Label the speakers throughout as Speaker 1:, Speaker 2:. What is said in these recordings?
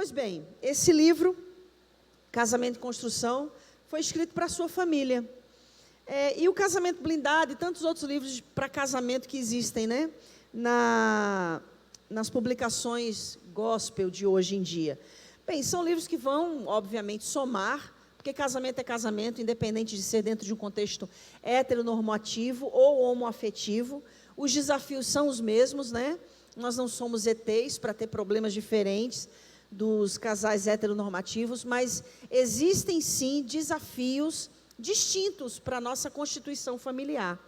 Speaker 1: Pois bem, esse livro, Casamento em Construção, foi escrito para a sua família. E o Casamento Blindado e tantos outros livros para casamento que existem, né? Nas publicações gospel de hoje em dia. Bem, são livros que vão, obviamente, somar, porque casamento é casamento, independente de ser dentro de um contexto heteronormativo ou homoafetivo. Os desafios são os mesmos, né? Nós não somos ETs para ter problemas diferentes dos casais heteronormativos, mas existem sim desafios distintos para a nossa constituição familiar.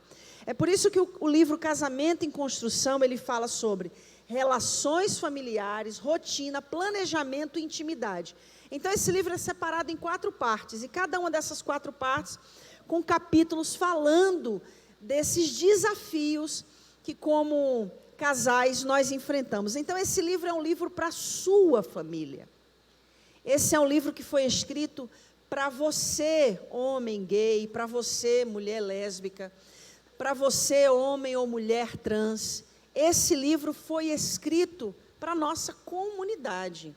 Speaker 1: É por isso que o livro Casamento em Construção, ele fala sobre relações familiares, rotina, planejamento e intimidade. Então, esse livro é separado em 4 partes, e cada uma dessas 4 partes com capítulos falando desses desafios que, como casais, nós enfrentamos. Então, esse livro é um livro para a sua família. Esse é um livro que foi escrito para você, homem gay, para você, mulher lésbica, para você, homem ou mulher trans. Esse livro foi escrito para a nossa comunidade.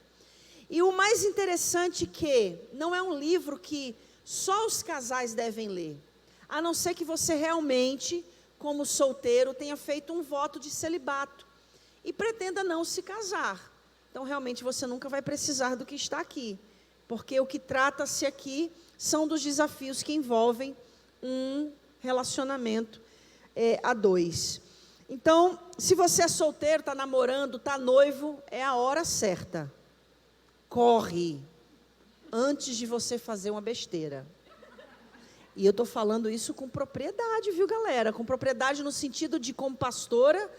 Speaker 1: E o mais interessante é que não é um livro que só os casais devem ler, a não ser que você realmente, como solteiro, tenha feito um voto de celibato e pretenda não se casar. Então, realmente, você nunca vai precisar do que está aqui, porque o que trata-se aqui são dos desafios que envolvem um relacionamento a 2. Então, se você é solteiro, está namorando, está noivo, é a hora certa. Corre, antes de você fazer uma besteira. E eu estou falando isso com propriedade, viu, galera? Com propriedade no sentido de, como pastora,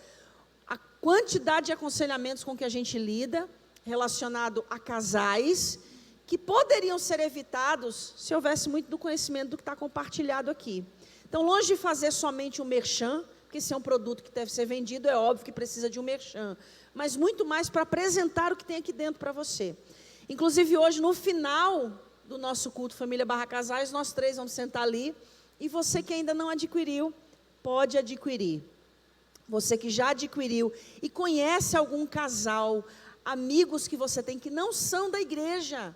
Speaker 1: a quantidade de aconselhamentos com que a gente lida, relacionado a casais, que poderiam ser evitados se houvesse muito do conhecimento do que está compartilhado aqui. Então, longe de fazer somente um merchan, porque se é um produto que deve ser vendido, é óbvio que precisa de um merchan, mas muito mais para apresentar o que tem aqui dentro para você. Inclusive, hoje, no final do nosso culto Família Barra Casais, nós 3 vamos sentar ali, e você que ainda não adquiriu, pode adquirir. Você que já adquiriu e conhece algum casal, amigos que você tem que não são da igreja,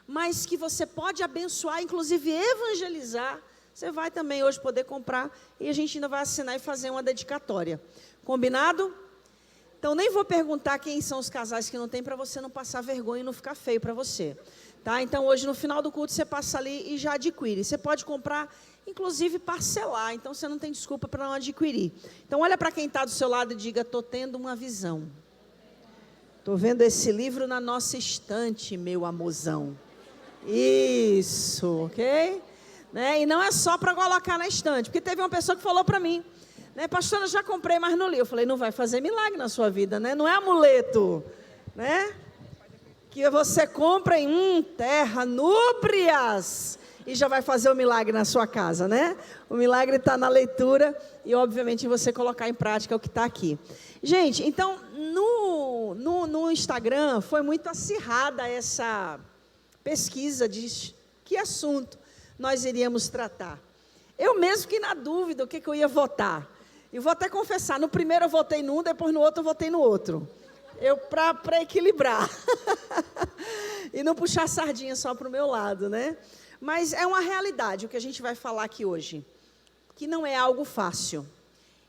Speaker 1: mas que você pode abençoar, inclusive evangelizar, você vai também hoje poder comprar, e a gente ainda vai assinar e fazer uma dedicatória. Combinado? Então, nem vou perguntar quem são os casais que não tem, para você não passar vergonha e não ficar feio para você. Tá? Então, hoje, no final do culto, você passa ali e já adquire. Você pode comprar, inclusive parcelar, então você não tem desculpa para não adquirir. Então, olha para quem está do seu lado e diga: estou tendo uma visão. Estou vendo esse livro na nossa estante, meu amorzão. Isso, ok? Né? E não é só para colocar na estante, porque teve uma pessoa que falou para mim, né, pastora, já comprei, mas não li. Eu falei, não vai fazer milagre na sua vida, né? Não é amuleto, né? Que você compra em terra núbrias e já vai fazer o milagre na sua casa, né? O milagre está na leitura e, obviamente, você colocar em prática o que está aqui. Gente, então, no Instagram foi muito acirrada essa pesquisa de que assunto nós iríamos tratar. Eu mesmo fiquei na dúvida o que eu ia votar. E vou até confessar, no primeiro eu votei num, depois no outro eu votei no outro. Para equilibrar. E não puxar a sardinha só para o meu lado, né? Mas é uma realidade o que a gente vai falar aqui hoje, que não é algo fácil.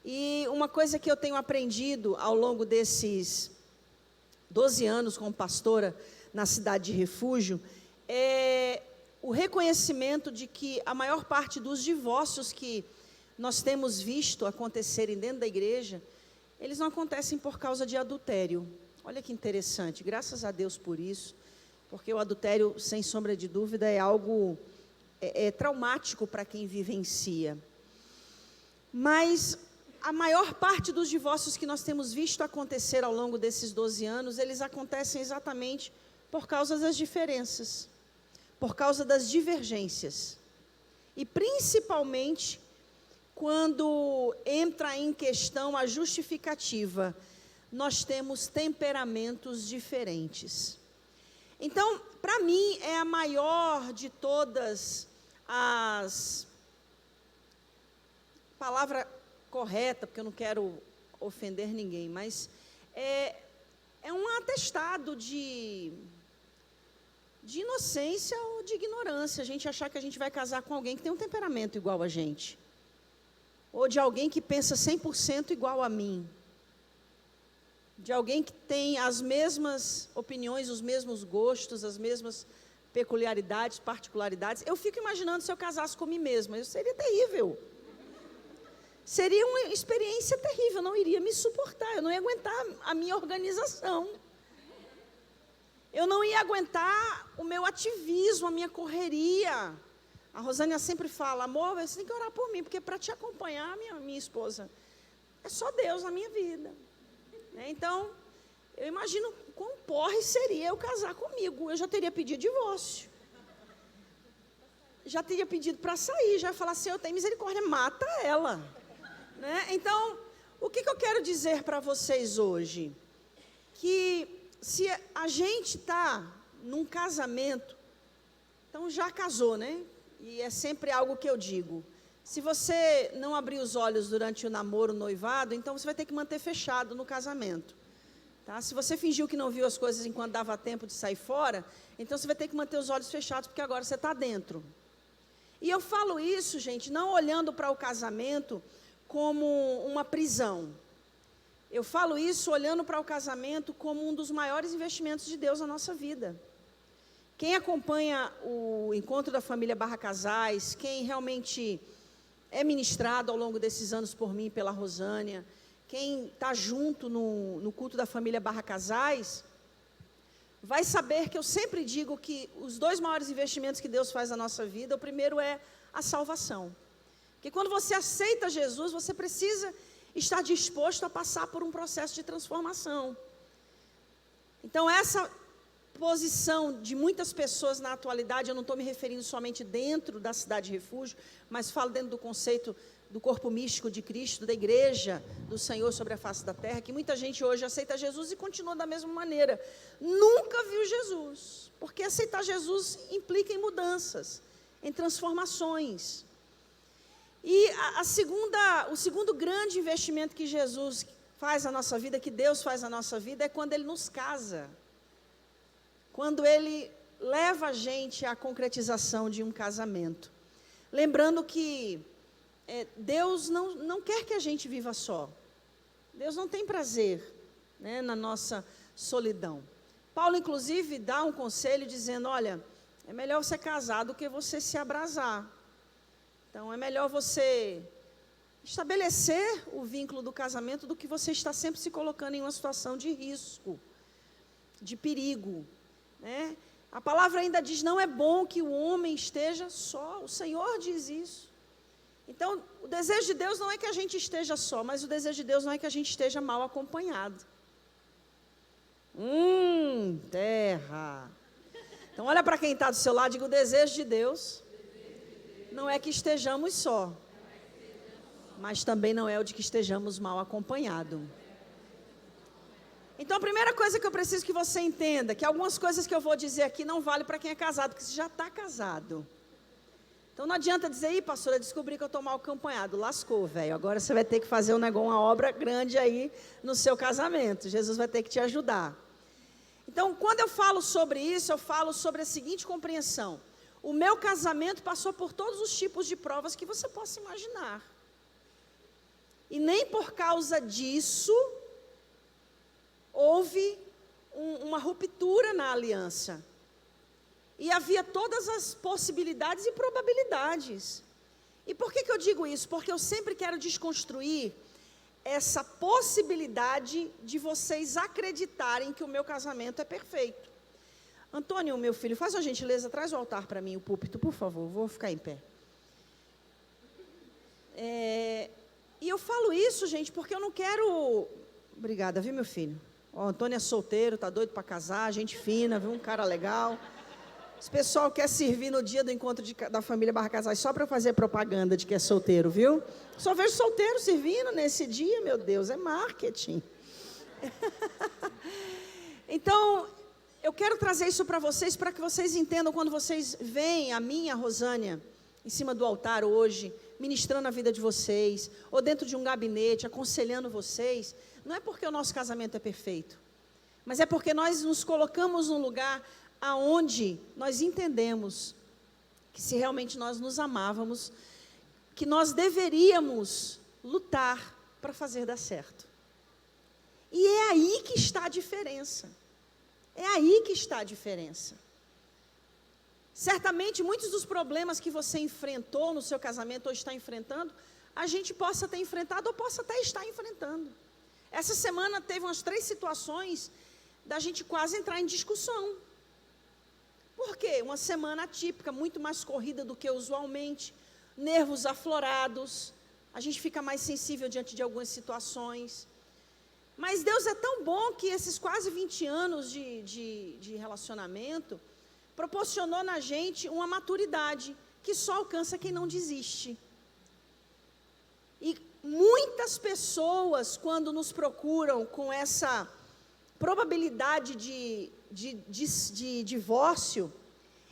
Speaker 1: E uma coisa que eu tenho aprendido ao longo desses 12 anos como pastora na cidade de Refúgio, é o reconhecimento de que a maior parte dos divórcios que nós temos visto acontecerem dentro da igreja, eles não acontecem por causa de adultério. Olha que interessante, graças a Deus por isso, porque o adultério, sem sombra de dúvida, é algo traumático para quem vivencia. Mas a maior parte dos divórcios que nós temos visto acontecer ao longo desses 12 anos, eles acontecem exatamente por causa das diferenças, por causa das divergências. E principalmente quando entra em questão a justificativa, nós temos temperamentos diferentes. Então, para mim, é a maior de todas as... palavra correta, porque eu não quero ofender ninguém, mas é um atestado de inocência ou de ignorância, a gente achar que a gente vai casar com alguém que tem um temperamento igual a gente. Ou de alguém que pensa 100% igual a mim. De alguém que tem as mesmas opiniões, os mesmos gostos, as mesmas peculiaridades, particularidades. Eu fico imaginando se eu casasse com mim mesma, eu seria terrível. Seria uma experiência terrível, eu não iria me suportar, eu não ia aguentar a minha organização. Eu não ia aguentar o meu ativismo, a minha correria. A Rosânia sempre fala, amor, você tem que orar por mim, porque para te acompanhar, minha esposa, é só Deus na minha vida. Então, eu imagino quão porre seria eu casar comigo. Eu já teria pedido divórcio. Já teria pedido para sair, já ia falar assim, eu tenho misericórdia, mata ela. Então, o que eu quero dizer para vocês hoje? Que se a gente está num casamento, então já casou, né? E é sempre algo que eu digo. Se você não abrir os olhos durante o namoro, o noivado, então você vai ter que manter fechado no casamento. Tá? Se você fingiu que não viu as coisas enquanto dava tempo de sair fora, então você vai ter que manter os olhos fechados, porque agora você está dentro. E eu falo isso, gente, não olhando para o casamento como uma prisão. Eu falo isso olhando para o casamento como um dos maiores investimentos de Deus na nossa vida. Quem acompanha o Encontro da Família Barra Casais, quem realmente é ministrado ao longo desses anos por mim e pela Rosânia, quem está junto no culto da Família Barra Casais, vai saber que eu sempre digo que os dois maiores investimentos que Deus faz na nossa vida, o primeiro é a salvação. Porque quando você aceita Jesus, você precisa estar disposto a passar por um processo de transformação. Então, essa posição de muitas pessoas na atualidade, eu não estou me referindo somente dentro da cidade de refúgio, mas falo dentro do conceito do corpo místico de Cristo, da igreja do Senhor sobre a face da terra, que muita gente hoje aceita Jesus e continua da mesma maneira. Nunca viu Jesus, porque aceitar Jesus implica em mudanças, em transformações. E o segundo grande investimento que Jesus faz na nossa vida, que Deus faz na nossa vida, é quando Ele nos casa. Quando Ele leva a gente à concretização de um casamento. Lembrando que Deus não quer que a gente viva só. Deus não tem prazer, na nossa solidão. Paulo, inclusive, dá um conselho dizendo, olha, é melhor você casar do que você se abrasar. Então, é melhor você estabelecer o vínculo do casamento do que você estar sempre se colocando em uma situação de risco, de perigo. A palavra ainda diz, não é bom que o homem esteja só, o Senhor diz isso. Então, o desejo de Deus não é que a gente esteja só, mas o desejo de Deus não é que a gente esteja mal acompanhado. Terra. Então, olha para quem está do seu lado e diga, o desejo de Deus não é que estejamos só, mas também não é o de que estejamos mal acompanhados. Então, a primeira coisa que eu preciso que você entenda, que algumas coisas que eu vou dizer aqui não vale para quem é casado, porque você já está casado. Então, não adianta dizer, pastora, eu descobri que eu estou mal acompanhado. Lascou, velho. Agora você vai ter que fazer uma obra grande aí no seu casamento. Jesus vai ter que te ajudar. Então, quando eu falo sobre isso, eu falo sobre a seguinte compreensão. O meu casamento passou por todos os tipos de provas que você possa imaginar. E nem por causa disso houve uma ruptura na aliança. E havia todas as possibilidades e probabilidades. E por que eu digo isso? Porque eu sempre quero desconstruir essa possibilidade de vocês acreditarem que o meu casamento é perfeito. Antônio, meu filho, faz uma gentileza, traz o altar para mim, o púlpito, por favor, vou ficar em pé. E eu falo isso, gente, porque eu não quero... Obrigada, viu, meu filho? O Antônio é solteiro, tá doido para casar, gente fina, viu, um cara legal. Esse pessoal quer servir no dia do encontro da família Barra Casais só para fazer propaganda de que é solteiro, viu? Só vejo solteiro servindo nesse dia, meu Deus, é marketing. Então, eu quero trazer isso para que vocês entendam quando vocês veem a minha Rosânia em cima do altar hoje, ministrando a vida de vocês, ou dentro de um gabinete, aconselhando vocês, não é porque o nosso casamento é perfeito, mas é porque nós nos colocamos num lugar aonde nós entendemos que se realmente nós nos amávamos, que nós deveríamos lutar para fazer dar certo. E é aí que está a diferença. É aí que está a diferença. Certamente, muitos dos problemas que você enfrentou no seu casamento ou está enfrentando, a gente possa ter enfrentado ou possa até estar enfrentando. Essa semana teve umas 3 situações da gente quase entrar em discussão. Por quê? Uma semana atípica, muito mais corrida do que usualmente, nervos aflorados, a gente fica mais sensível diante de algumas situações. Mas Deus é tão bom que esses quase 20 anos de relacionamento proporcionou na gente uma maturidade que só alcança quem não desiste. E muitas pessoas, quando nos procuram com essa probabilidade de divórcio,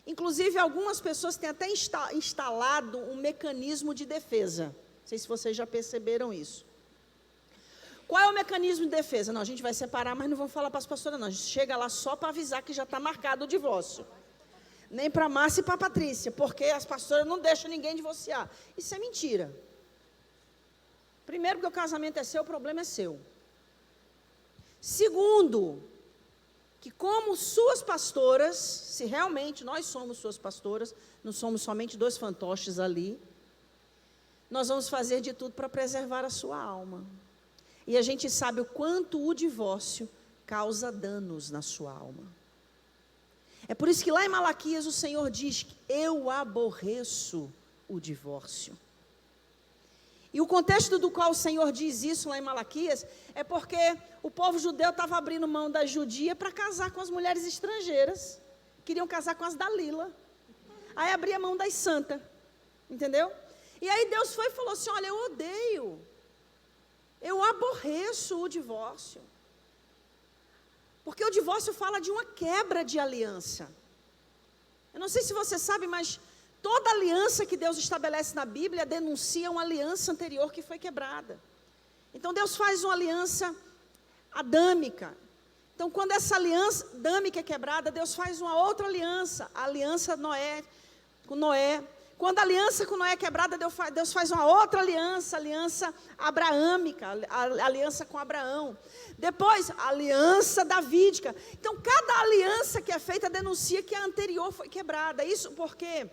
Speaker 1: inclusive algumas pessoas têm até instalado um mecanismo de defesa. Não sei se vocês já perceberam isso. Qual é o mecanismo de defesa? Não, a gente vai separar, mas não vamos falar para as pastoras, não. A gente chega lá só para avisar que já está marcado o divórcio. Nem para a Márcia e para a Patrícia, porque as pastoras não deixam ninguém divorciar. Isso é mentira. Primeiro, porque o casamento é seu, o problema é seu. Segundo, que como suas pastoras, se realmente nós somos suas pastoras, não somos somente 2 fantoches ali, nós vamos fazer de tudo para preservar a sua alma. E a gente sabe o quanto o divórcio causa danos na sua alma. É por isso que lá em Malaquias o Senhor diz que eu aborreço o divórcio. E o contexto do qual o Senhor diz isso lá em Malaquias é porque o povo judeu estava abrindo mão da judia para casar com as mulheres estrangeiras. Queriam casar com as Dalila. Aí abria mão das santas. Entendeu? E aí Deus foi e falou assim, olha, eu odeio. Eu aborreço o divórcio. Porque o divórcio fala de uma quebra de aliança. Eu não sei se você sabe, mas toda aliança que Deus estabelece na Bíblia denuncia uma aliança anterior que foi quebrada. Então Deus faz uma aliança adâmica. Então quando essa aliança adâmica é quebrada, Deus faz uma outra aliança, a aliança com Noé. Quando a aliança com Noé é quebrada, Deus faz uma outra aliança, aliança abraâmica, a aliança com Abraão. Depois, a aliança davídica. Então, cada aliança que é feita denuncia que a anterior foi quebrada. Isso porque,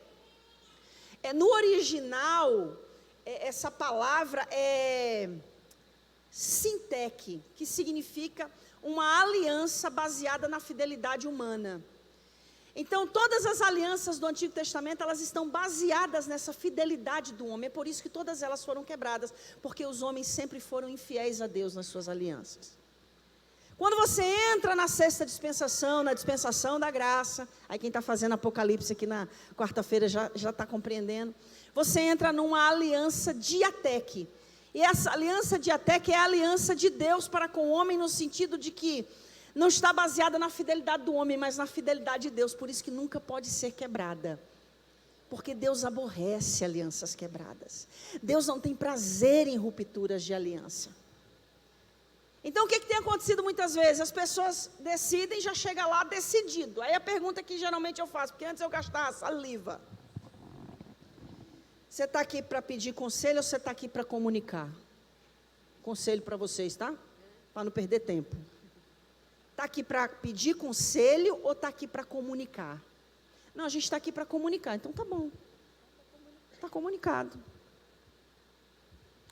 Speaker 1: no original, essa palavra é sintec, que significa uma aliança baseada na fidelidade humana. Então, todas as alianças do Antigo Testamento, elas estão baseadas nessa fidelidade do homem. É por isso que todas elas foram quebradas, porque os homens sempre foram infiéis a Deus nas suas alianças. Quando você entra na 6ª dispensação, na dispensação da graça, aí quem está fazendo Apocalipse aqui na quarta-feira já está compreendendo, você entra numa aliança diateque. E essa aliança diateque é a aliança de Deus para com o homem, no sentido de que não está baseada na fidelidade do homem, mas na fidelidade de Deus. Por isso que nunca pode ser quebrada. Porque Deus aborrece alianças quebradas. Deus não tem prazer em rupturas de aliança. Então o que tem acontecido muitas vezes? As pessoas decidem e já chega lá decidido. Aí a pergunta que geralmente eu faço, porque antes eu gastava saliva. Você está aqui para pedir conselho ou você está aqui para comunicar? Conselho para vocês, tá? Para não perder tempo. Está aqui para pedir conselho ou está aqui para comunicar? Não, a gente está aqui para comunicar. Então tá bom. Está comunicado.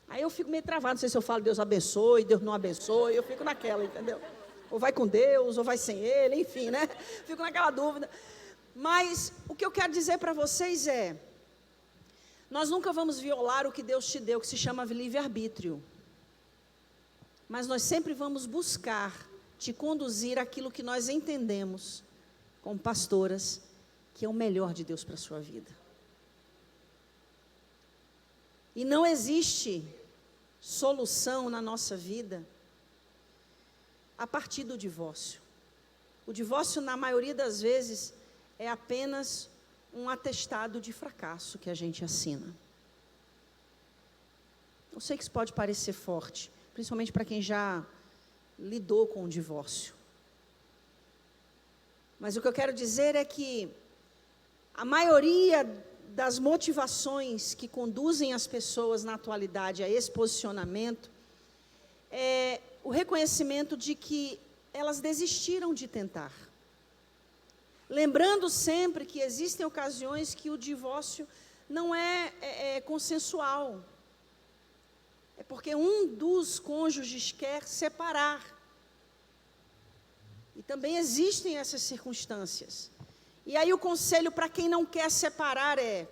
Speaker 1: Aí eu fico meio travado. Não sei se eu falo Deus abençoe, Deus não abençoe. Eu fico naquela, entendeu? Ou vai com Deus, ou vai sem Ele, enfim, né? Fico naquela dúvida. Mas o que eu quero dizer para vocês é: nós nunca vamos violar o que Deus te deu, que se chama livre-arbítrio. Mas nós sempre vamos buscar te conduzir aquilo que nós entendemos, como pastoras, que é o melhor de Deus para a sua vida. E não existe solução na nossa vida a partir do divórcio. O divórcio, na maioria das vezes, é apenas um atestado de fracasso que a gente assina. Eu sei que isso pode parecer forte, principalmente para quem já lidou com o divórcio. Mas o que eu quero dizer é que a maioria das motivações que conduzem as pessoas na atualidade a esse posicionamento é o reconhecimento de que elas desistiram de tentar. Lembrando sempre que existem ocasiões que o divórcio não é consensual. É porque um dos cônjuges quer separar. E também existem essas circunstâncias. E aí o conselho para quem não quer separar é: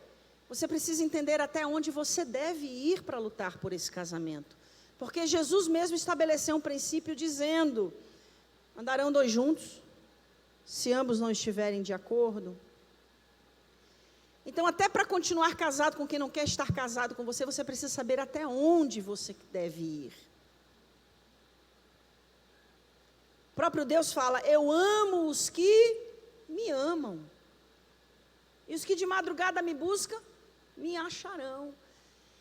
Speaker 1: você precisa entender até onde você deve ir para lutar por esse casamento. Porque Jesus mesmo estabeleceu um princípio dizendo: andarão dois juntos, se ambos não estiverem de acordo. Então, até para continuar casado com quem não quer estar casado com você, você precisa saber até onde você deve ir. O próprio Deus fala: eu amo os que me amam. E os que de madrugada me buscam, me acharão.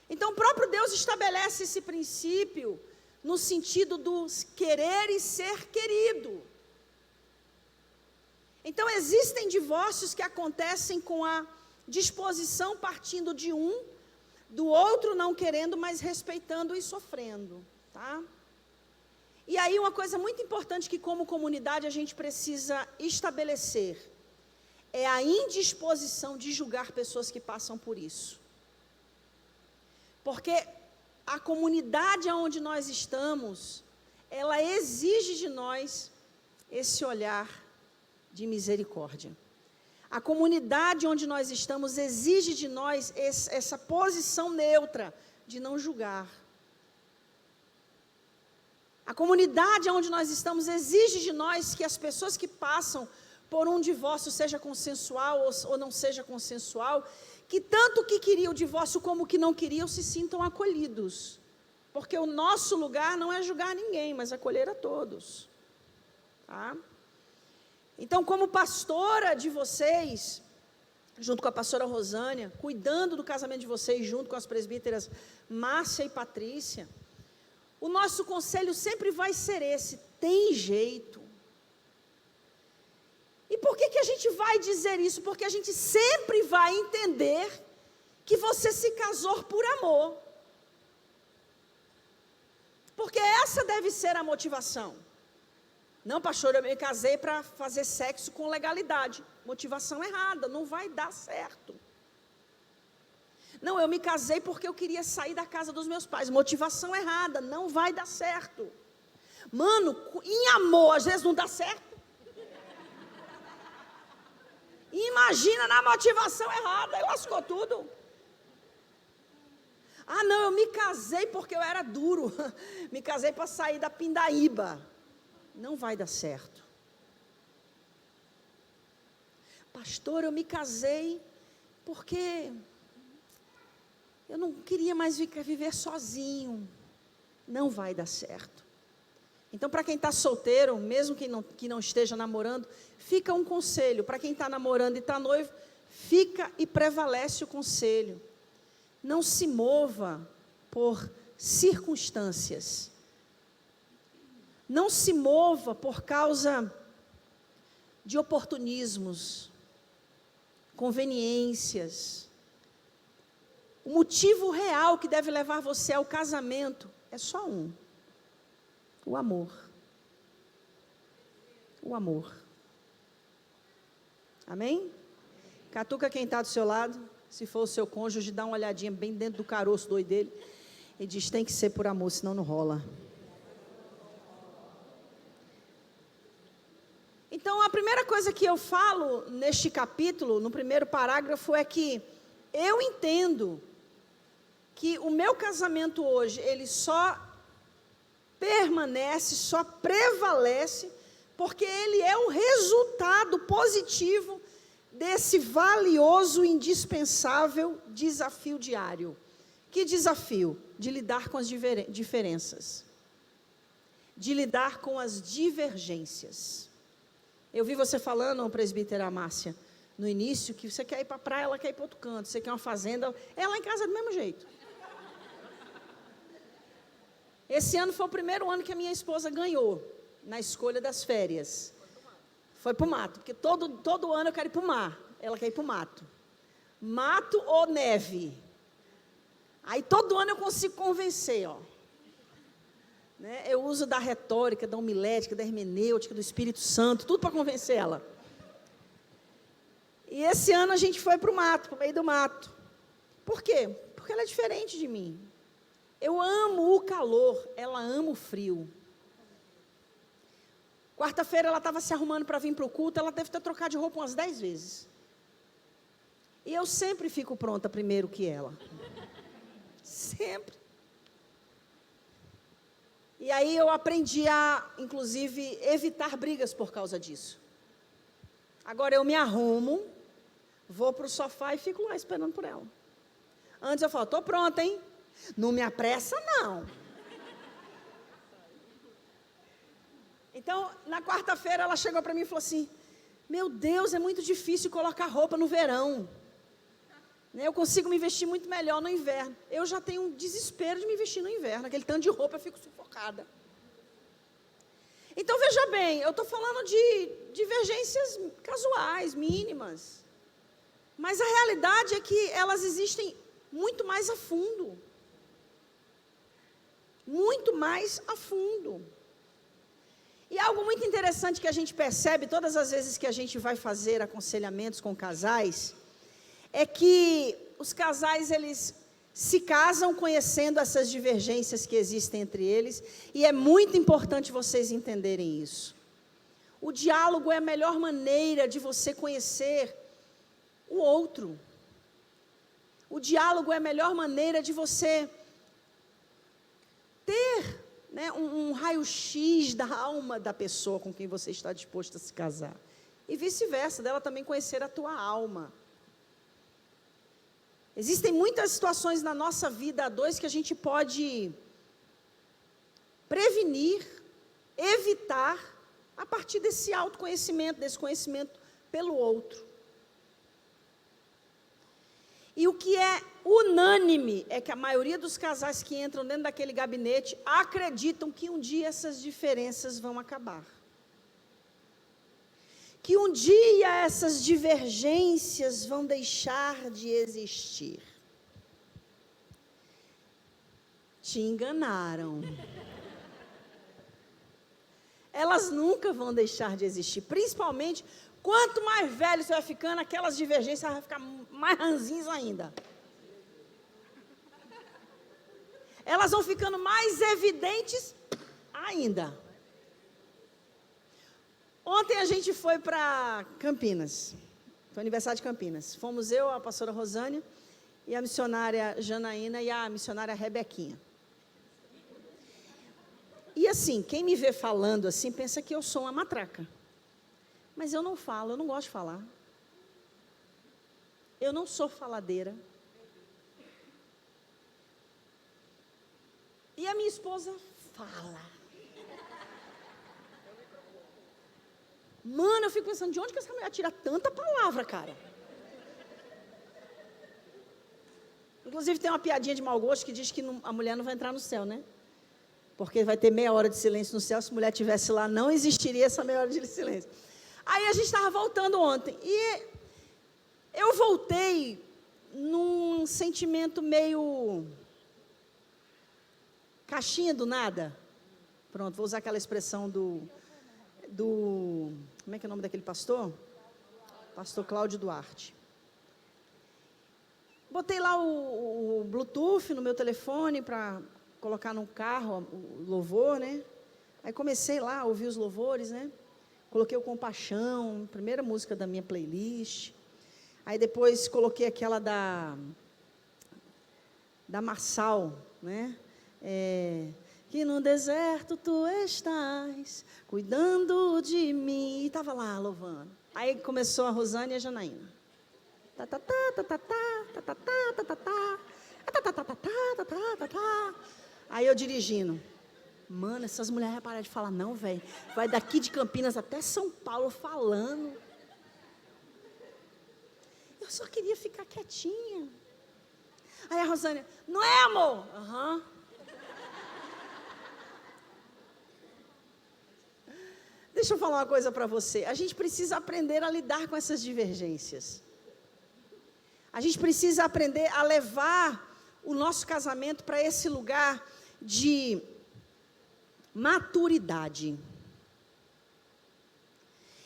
Speaker 1: Então, o próprio Deus estabelece esse princípio no sentido do querer e ser querido. Então, existem divórcios que acontecem com a disposição partindo de um, do outro não querendo, mas respeitando e sofrendo, tá? E aí uma coisa muito importante que como comunidade a gente precisa estabelecer é a indisposição de julgar pessoas que passam por isso. Porque a comunidade onde nós estamos, ela exige de nós esse olhar de misericórdia. A comunidade onde nós estamos exige de nós essa posição neutra de não julgar. A comunidade onde nós estamos exige de nós que as pessoas que passam por um divórcio, seja consensual ou não seja consensual, que tanto que queriam o divórcio como que não queriam, se sintam acolhidos. Porque o nosso lugar não é julgar ninguém, mas acolher a todos. Tá? Então, como pastora de vocês, junto com a pastora Rosânia, cuidando do casamento de vocês, junto com as presbíteras Márcia e Patrícia, o nosso conselho sempre vai ser esse: tem jeito. E por que a gente vai dizer isso? Porque a gente sempre vai entender que você se casou por amor. Porque essa deve ser a motivação. Não, pastor, eu me casei para fazer sexo com legalidade. Motivação errada, não vai dar certo. Não, eu me casei porque eu queria sair da casa dos meus pais. Motivação errada, não vai dar certo. Mano, em amor, às vezes não dá certo. Imagina na motivação errada, aí lascou tudo. Ah, não, eu me casei porque eu era duro. Me casei para sair da pindaíba. Não vai dar certo. Pastor, eu me casei porque eu não queria mais viver sozinho. Não vai dar certo. Então, para quem está solteiro, mesmo que não esteja namorando, fica um conselho. Para quem está namorando e está noivo, fica e prevalece o conselho. Não se mova por circunstâncias. Não se mova por causa de oportunismos, conveniências. O motivo real que deve levar você ao casamento é só um: o amor. O amor. Amém? Catuca quem está do seu lado, se for o seu cônjuge, dá uma olhadinha bem dentro do caroço doido dele e diz: tem que ser por amor, senão não rola. Então, a primeira coisa que eu falo neste capítulo, no primeiro parágrafo, é que eu entendo que o meu casamento hoje, ele só permanece, só prevalece, porque ele é o resultado positivo desse valioso, indispensável desafio diário. Que desafio? De lidar com as diferenças, de lidar com as divergências. Eu vi você falando, presbítera Márcia, no início, que você quer ir para a praia, ela quer ir para outro canto, você quer uma fazenda, ela em casa do mesmo jeito. Esse ano foi o primeiro ano que a minha esposa ganhou, na escolha das férias. Foi para o mato, porque todo ano eu quero ir para o mar. Ela quer ir para o mato. Mato ou neve? Aí todo ano eu consigo convencer, ó. Né? Eu uso da retórica, da homilética, da hermenêutica, do Espírito Santo, tudo para convencer ela. E esse ano a gente foi para o mato, para o meio do mato. Por quê? Porque ela é diferente de mim. Eu amo o calor, ela ama o frio. Quarta-feira ela estava se arrumando para vir para o culto, ela deve ter trocado de roupa umas 10 vezes. E eu sempre fico pronta primeiro que ela. Sempre. E aí eu aprendi a, inclusive, evitar brigas por causa disso. Agora eu me arrumo, vou para o sofá e fico lá esperando por ela. Antes eu falo, estou pronta, hein? Não me apressa, não. Então, na quarta-feira ela chegou para mim e falou assim, meu Deus, é muito difícil colocar roupa no verão. Eu consigo me vestir muito melhor no inverno. Eu já tenho um desespero de me vestir no inverno. Aquele tanto de roupa eu fico sufocada. Então, veja bem, eu estou falando de divergências casuais, mínimas. Mas a realidade é que elas existem muito mais a fundo. Muito mais a fundo. E algo muito interessante que a gente percebe todas as vezes que a gente vai fazer aconselhamentos com casais, é que os casais, eles se casam conhecendo essas divergências que existem entre eles, e é muito importante vocês entenderem isso. O diálogo é a melhor maneira de você conhecer o outro. O diálogo é a melhor maneira de você ter, né, um raio-x da alma da pessoa com quem você está disposto a se casar. E vice-versa, dela também conhecer a tua alma. Existem muitas situações na nossa vida a dois que a gente pode prevenir, evitar, a partir desse autoconhecimento, desse conhecimento pelo outro. E o que é unânime é que a maioria dos casais que entram dentro daquele gabinete acreditam que um dia essas diferenças vão acabar. Que um dia essas divergências vão deixar de existir. Te enganaram. Elas nunca vão deixar de existir, principalmente quanto mais velho você vai ficando, aquelas divergências vão ficar mais ranzinhas ainda. Elas vão ficando mais evidentes ainda. Ontem a gente foi para Campinas, foi o aniversário de Campinas. Fomos eu, a pastora Rosânia, e a missionária Janaína e a missionária Rebequinha. E assim, quem me vê falando assim, pensa que eu sou uma matraca. Mas eu não falo, eu não gosto de falar. Eu não sou faladeira. E a minha esposa fala. Mano, eu fico pensando, de onde que essa mulher tira tanta palavra, cara? Inclusive tem uma piadinha de mau gosto que diz que a mulher não vai entrar no céu, né? Porque vai ter meia hora de silêncio no céu, se a mulher estivesse lá, não existiria essa meia hora de silêncio. Aí a gente estava voltando ontem, e eu voltei num sentimento meio caixinha do nada. Pronto, vou usar aquela expressão do como é que é o nome daquele pastor? Pastor Cláudio Duarte. Botei lá o Bluetooth no meu telefone para colocar no carro o louvor, né? Aí comecei lá a ouvir os louvores, né? Coloquei o Compaixão, primeira música da minha playlist. Aí depois coloquei aquela da Marçal, né? Que no deserto tu estás, cuidando de mim. E estava lá louvando. Aí começou a Rosânia e a Janaína. Aí eu dirigindo. Mano, essas mulheres vão parar de falar, não, velho. Vai daqui de Campinas até São Paulo falando. Eu só queria ficar quietinha. Aí a Rosânia, não é, amor? Aham. Deixa eu falar uma coisa para você. A gente precisa aprender a lidar com essas divergências. A gente precisa aprender a levar o nosso casamento para esse lugar de maturidade.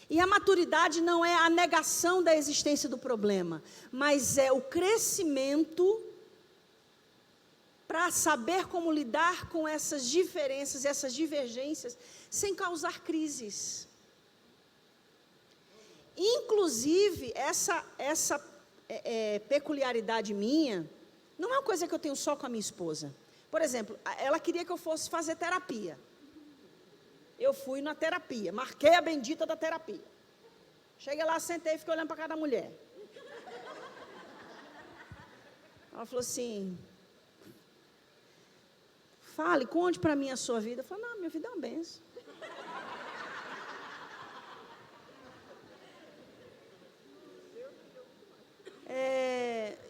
Speaker 1: E a maturidade não é a negação da existência do problema, mas é o crescimento para saber como lidar com essas diferenças, essas divergências, sem causar crises. Inclusive, essa peculiaridade minha, não é uma coisa que eu tenho só com a minha esposa. Por exemplo, ela queria que eu fosse fazer terapia. Eu fui na terapia, marquei a bendita da terapia. Cheguei lá, sentei e fiquei olhando para cada mulher. Ela falou assim, fale, conte para mim a sua vida. Eu falei, não, minha vida é uma benção.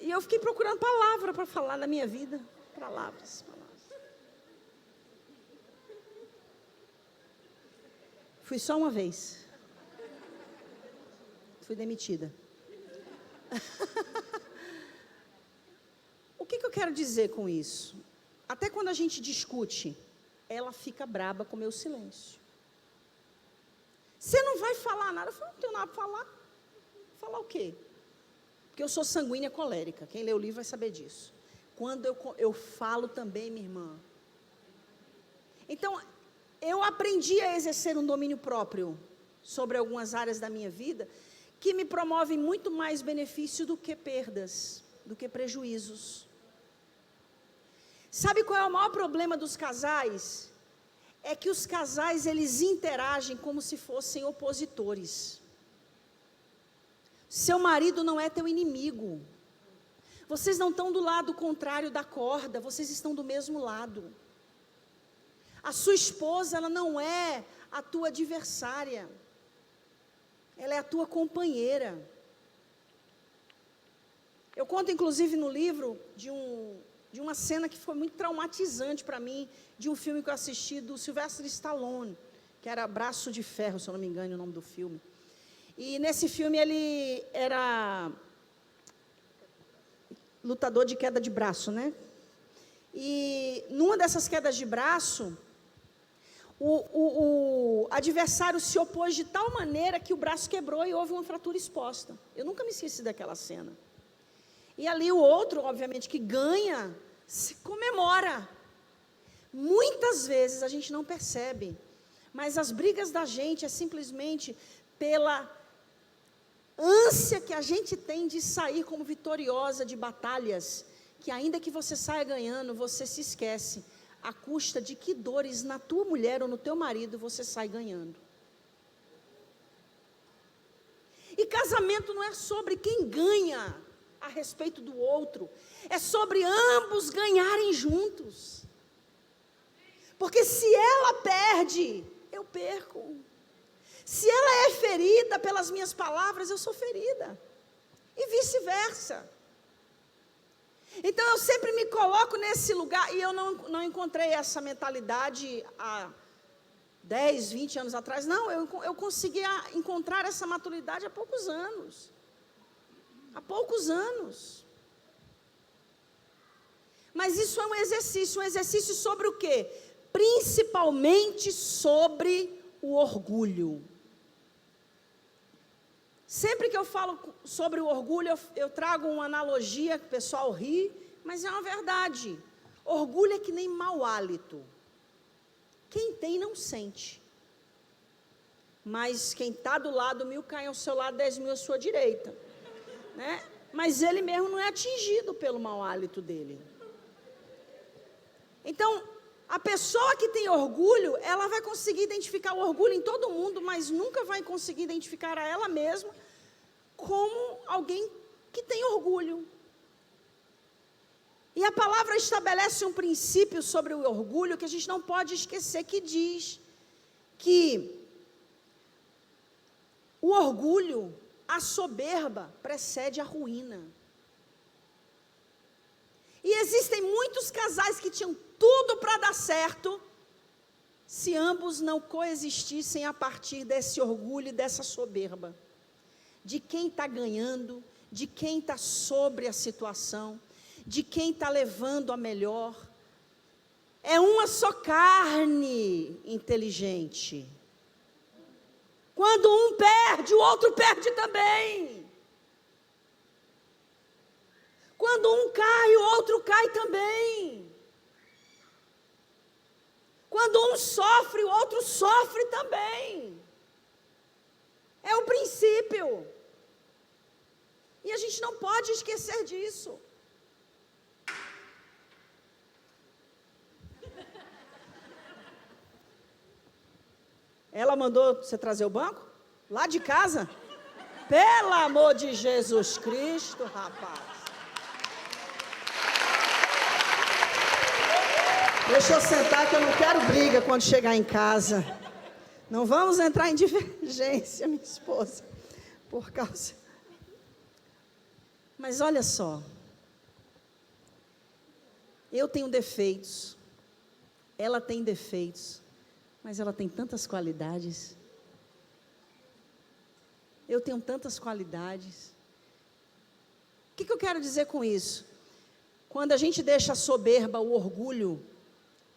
Speaker 1: E eu fiquei procurando palavra para falar da minha vida. Palavras. Fui só uma vez. Fui demitida. O que eu quero dizer com isso? Até quando a gente discute, ela fica braba com o meu silêncio. Você não vai falar nada? Eu falo, não tenho nada para falar. Falar o quê? Porque eu sou sanguínea colérica. Quem lê o livro vai saber disso. Quando eu falo também, minha irmã. Então, eu aprendi a exercer um domínio próprio sobre algumas áreas da minha vida que me promovem muito mais benefício do que perdas, do que prejuízos. Sabe qual é o maior problema dos casais? É que os casais, eles interagem como se fossem opositores. Seu marido não é teu inimigo. Vocês não estão do lado contrário da corda, vocês estão do mesmo lado. A sua esposa, ela não é a tua adversária. Ela é a tua companheira. Eu conto, inclusive, no livro, de uma cena que foi muito traumatizante para mim, de um filme que eu assisti do Sylvester Stallone, que era Braço de Ferro, se eu não me engano o nome do filme. E nesse filme ele era lutador de queda de braço, né? E numa dessas quedas de braço, o adversário se opôs de tal maneira que o braço quebrou e houve uma fratura exposta. Eu nunca me esqueci daquela cena. E ali o outro, obviamente, que ganha, se comemora. Muitas vezes a gente não percebe, mas as brigas da gente é simplesmente pela ânsia que a gente tem de sair como vitoriosa de batalhas, que ainda que você saia ganhando, você se esquece, à custa de que dores na tua mulher ou no teu marido você sai ganhando. E casamento não é sobre quem ganha a respeito do outro, é sobre ambos ganharem juntos. Porque se ela perde, eu perco. Se ela é ferida pelas minhas palavras, eu sou ferida. E vice-versa. Então eu sempre me coloco nesse lugar, e eu não encontrei essa mentalidade há 10, 20 anos atrás. Não, eu consegui encontrar essa maturidade há poucos anos. Há poucos anos. Mas isso é um exercício sobre o quê? Principalmente sobre o orgulho. Sempre que eu falo sobre o orgulho, eu trago uma analogia que o pessoal ri, mas é uma verdade. Orgulho é que nem mau hálito. Quem tem não sente. Mas quem está do lado, 1000 caem ao seu lado, 10.000 à sua direita. Né? Mas ele mesmo não é atingido pelo mau hálito dele. Então, a pessoa que tem orgulho, ela vai conseguir identificar o orgulho em todo mundo, mas nunca vai conseguir identificar a ela mesma como alguém que tem orgulho. E a palavra estabelece um princípio sobre o orgulho que a gente não pode esquecer, que diz que o orgulho, a soberba, precede a ruína. E existem muitos casais que tinham tudo para dar certo, se ambos não coexistissem a partir desse orgulho e dessa soberba, de quem está ganhando, de quem está sobre a situação, de quem está levando a melhor. É uma só carne inteligente. Quando um perde, o outro perde também. Quando um cai, o outro cai também. Quando um sofre, o outro sofre também. É o princípio. E a gente não pode esquecer disso. Ela mandou você trazer o banco? Lá de casa? Pelo amor de Jesus Cristo, rapaz. Deixa eu sentar que eu não quero briga quando chegar em casa. Não vamos entrar em divergência, minha esposa, por causa. Mas olha só. Eu tenho defeitos. Ela tem defeitos. Mas ela tem tantas qualidades. Eu tenho tantas qualidades. O que eu quero dizer com isso? Quando a gente deixa a soberba, o orgulho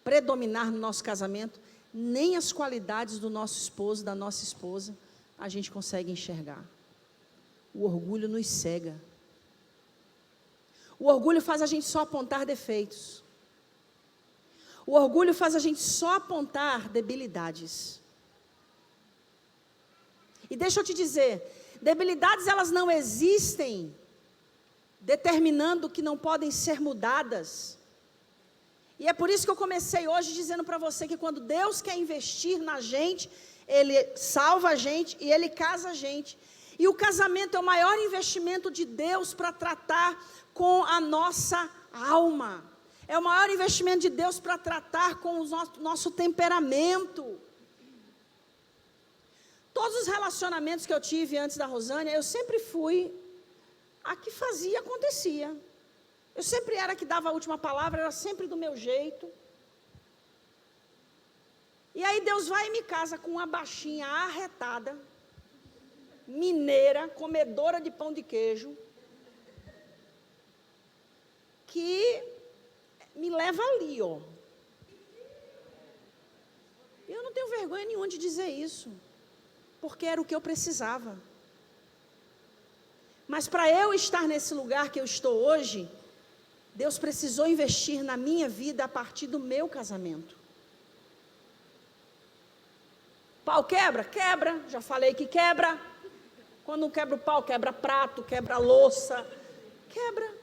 Speaker 1: predominar no nosso casamento, nem as qualidades do nosso esposo, da nossa esposa, a gente consegue enxergar. O orgulho nos cega. O orgulho faz a gente só apontar defeitos. O orgulho faz a gente só apontar debilidades. E deixa eu te dizer, debilidades elas não existem determinando que não podem ser mudadas. E é por isso que eu comecei hoje dizendo para você que quando Deus quer investir na gente, Ele salva a gente e Ele casa a gente. E o casamento é o maior investimento de Deus para tratar com a nossa alma. É o maior investimento de Deus para tratar com o nosso temperamento. Todos os relacionamentos que eu tive antes da Rosânia, eu sempre fui a que fazia, acontecia. Eu sempre era a que dava a última palavra, era sempre do meu jeito. E aí Deus vai e me casa com uma baixinha arretada, mineira, comedora de pão de queijo, que me leva ali, ó. Eu não tenho vergonha nenhuma de dizer isso, porque era o que eu precisava. Mas para eu estar nesse lugar que eu estou hoje, Deus precisou investir na minha vida a partir do meu casamento. Pau quebra? Quebra, já falei que quebra. Quando não quebra o pau, quebra prato, quebra louça, quebra.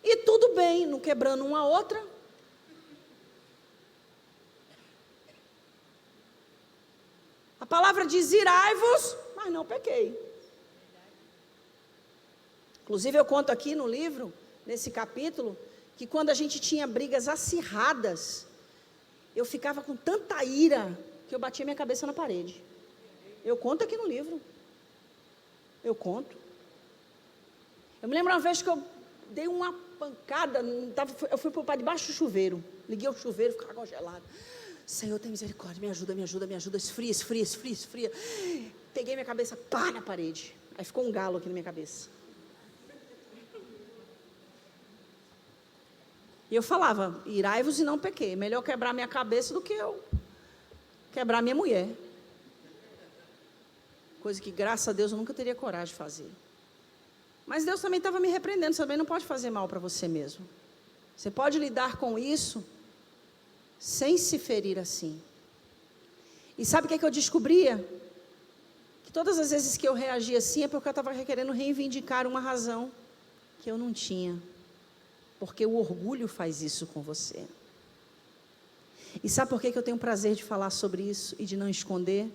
Speaker 1: E tudo bem, não quebrando uma outra. A palavra diz: irai-vos, mas não pequei. Inclusive eu conto aqui no livro, nesse capítulo, que quando a gente tinha brigas acirradas, eu ficava com tanta ira, que eu batia minha cabeça na parede. Eu conto aqui no livro. Eu conto. Eu me lembro uma vez que eu dei uma pancada, eu fui para debaixo do chuveiro, liguei o chuveiro, ficava congelado. Senhor, tem misericórdia, me ajuda, me ajuda, me ajuda, esfria, esfria, esfria, esfria. Peguei minha cabeça, pá, na parede. Aí ficou um galo aqui na minha cabeça. E eu falava: irai-vos e não pequei. Melhor quebrar minha cabeça do que eu quebrar minha mulher. Coisa que, graças a Deus, eu nunca teria coragem de fazer. Mas Deus também estava me repreendendo. Você também não pode fazer mal para você mesmo. Você pode lidar com isso sem se ferir assim. E sabe o que é que eu descobria? Que todas as vezes que eu reagia assim é porque eu estava querendo reivindicar uma razão que eu não tinha. Porque o orgulho faz isso com você. E sabe por que eu tenho prazer de falar sobre isso e de não esconder?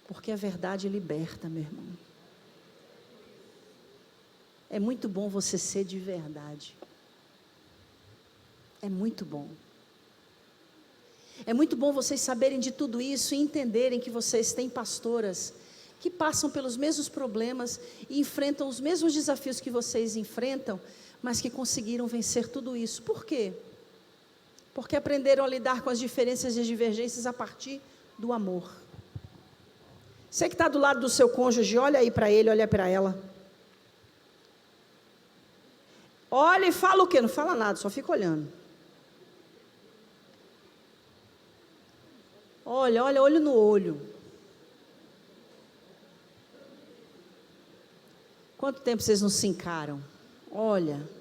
Speaker 1: Porque a verdade liberta, meu irmão. É muito bom você ser de verdade. É muito bom. É muito bom vocês saberem de tudo isso e entenderem que vocês têm pastoras que passam pelos mesmos problemas e enfrentam os mesmos desafios que vocês enfrentam, mas que conseguiram vencer tudo isso. Por quê? Porque aprenderam a lidar com as diferenças e as divergências a partir do amor. Você que está do lado do seu cônjuge, olha aí para ele, olha para ela. Olha e fala o quê? Não fala nada, só fica olhando. Olha, olho no olho. Quanto tempo vocês não se encaram? Olha.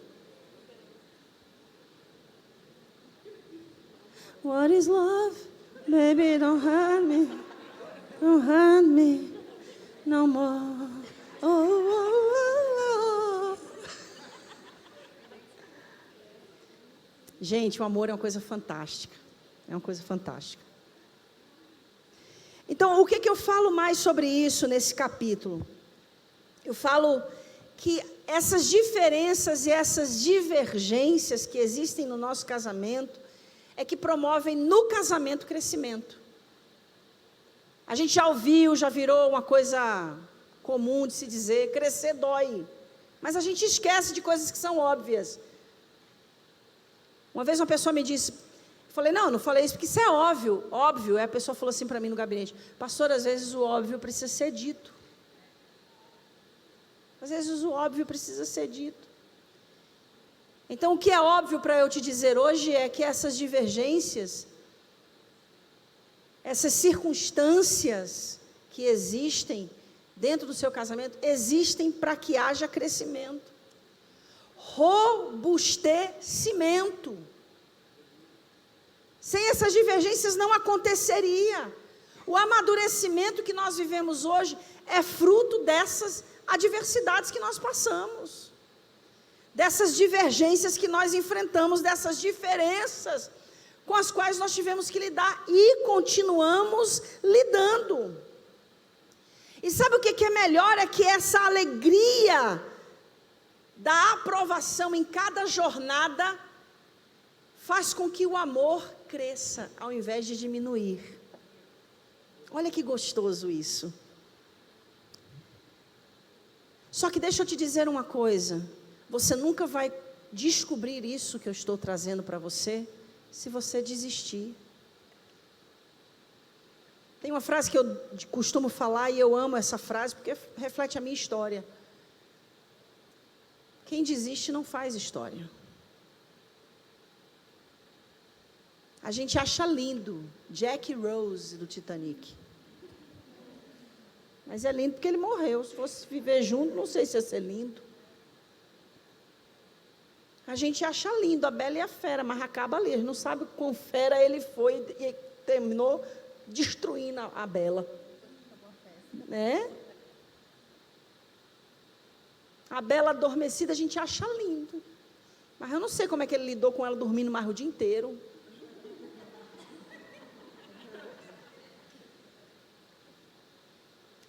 Speaker 1: What is love? Baby, don't hurt me. Don't hurt me no more. Oh. Gente, o amor é uma coisa fantástica. É uma coisa fantástica. Então, o que eu falo mais sobre isso nesse capítulo? Eu falo que essas diferenças e essas divergências que existem no nosso casamento é que promovem no casamento crescimento. A gente já ouviu, já virou uma coisa comum de se dizer, crescer dói. Mas a gente esquece de coisas que são óbvias. Uma vez uma pessoa me disse, falei, não falei isso porque isso é óbvio. Óbvio, aí a pessoa falou assim para mim no gabinete, pastor, às vezes o óbvio precisa ser dito. Às vezes o óbvio precisa ser dito. Então, o que é óbvio para eu te dizer hoje é que essas divergências, essas circunstâncias que existem dentro do seu casamento, existem para que haja crescimento, robustecimento. Sem essas divergências não aconteceria. O amadurecimento que nós vivemos hoje é fruto dessas adversidades que nós passamos, dessas divergências que nós enfrentamos, dessas diferenças com as quais nós tivemos que lidar e continuamos lidando. E sabe o que é melhor? É que essa alegria da aprovação em cada jornada faz com que o amor cresça ao invés de diminuir. Olha que gostoso isso. Só que deixa eu te dizer uma coisa, você nunca vai descobrir isso que eu estou trazendo para você, se você desistir. Tem uma frase que eu costumo falar e eu amo essa frase, porque reflete a minha história. Quem desiste não faz história. A gente acha lindo Jack e Rose do Titanic. Mas é lindo porque ele morreu. Se fosse viver junto, não sei se ia ser lindo. A gente acha lindo a Bela e a Fera, mas acaba ali. A gente não sabe quão fera ele foi e terminou destruindo a Bela. Né? A Bela adormecida a gente acha lindo. Mas eu não sei como é que ele lidou com ela dormindo mais o dia inteiro.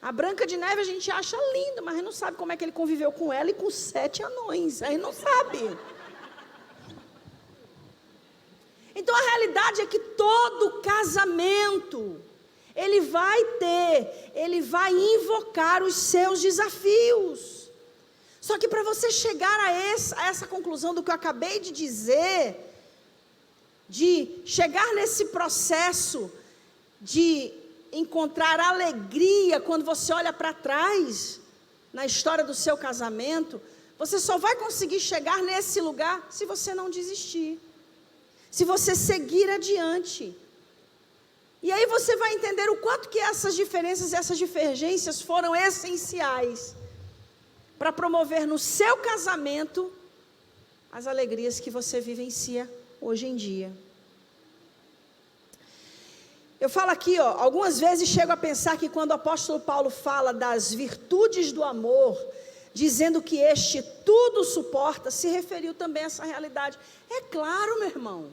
Speaker 1: A Branca de Neve a gente acha linda, mas a gente não sabe como é que ele conviveu com ela e com 7 anões. A gente não sabe. Então a realidade é que todo casamento, ele vai invocar os seus desafios. Só que para você chegar a essa conclusão do que eu acabei de dizer, de chegar nesse processo de encontrar alegria quando você olha para trás, na história do seu casamento, você só vai conseguir chegar nesse lugar se você não desistir, se você seguir adiante. E aí você vai entender o quanto que essas diferenças, essas divergências foram essenciais para promover no seu casamento as alegrias que você vivencia hoje em dia. Eu falo aqui, algumas vezes chego a pensar que quando o apóstolo Paulo fala das virtudes do amor, dizendo que este tudo suporta, se referiu também a essa realidade. É claro, meu irmão.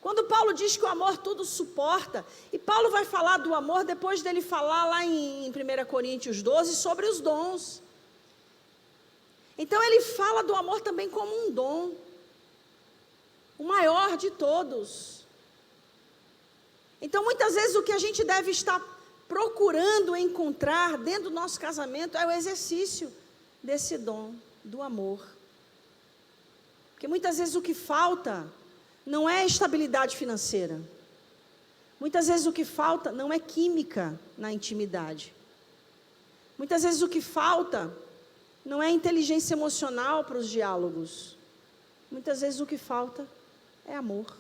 Speaker 1: Quando Paulo diz que o amor tudo suporta, e Paulo vai falar do amor depois dele falar lá em 1 Coríntios 12 sobre os dons. Então ele fala do amor também como um dom, o maior de todos. Então muitas vezes o que a gente deve estar procurando encontrar dentro do nosso casamento é o exercício desse dom do amor. Porque muitas vezes o que falta não é estabilidade financeira. Muitas vezes o que falta não é química na intimidade. Muitas vezes o que falta não é inteligência emocional para os diálogos. Muitas vezes o que falta é amor.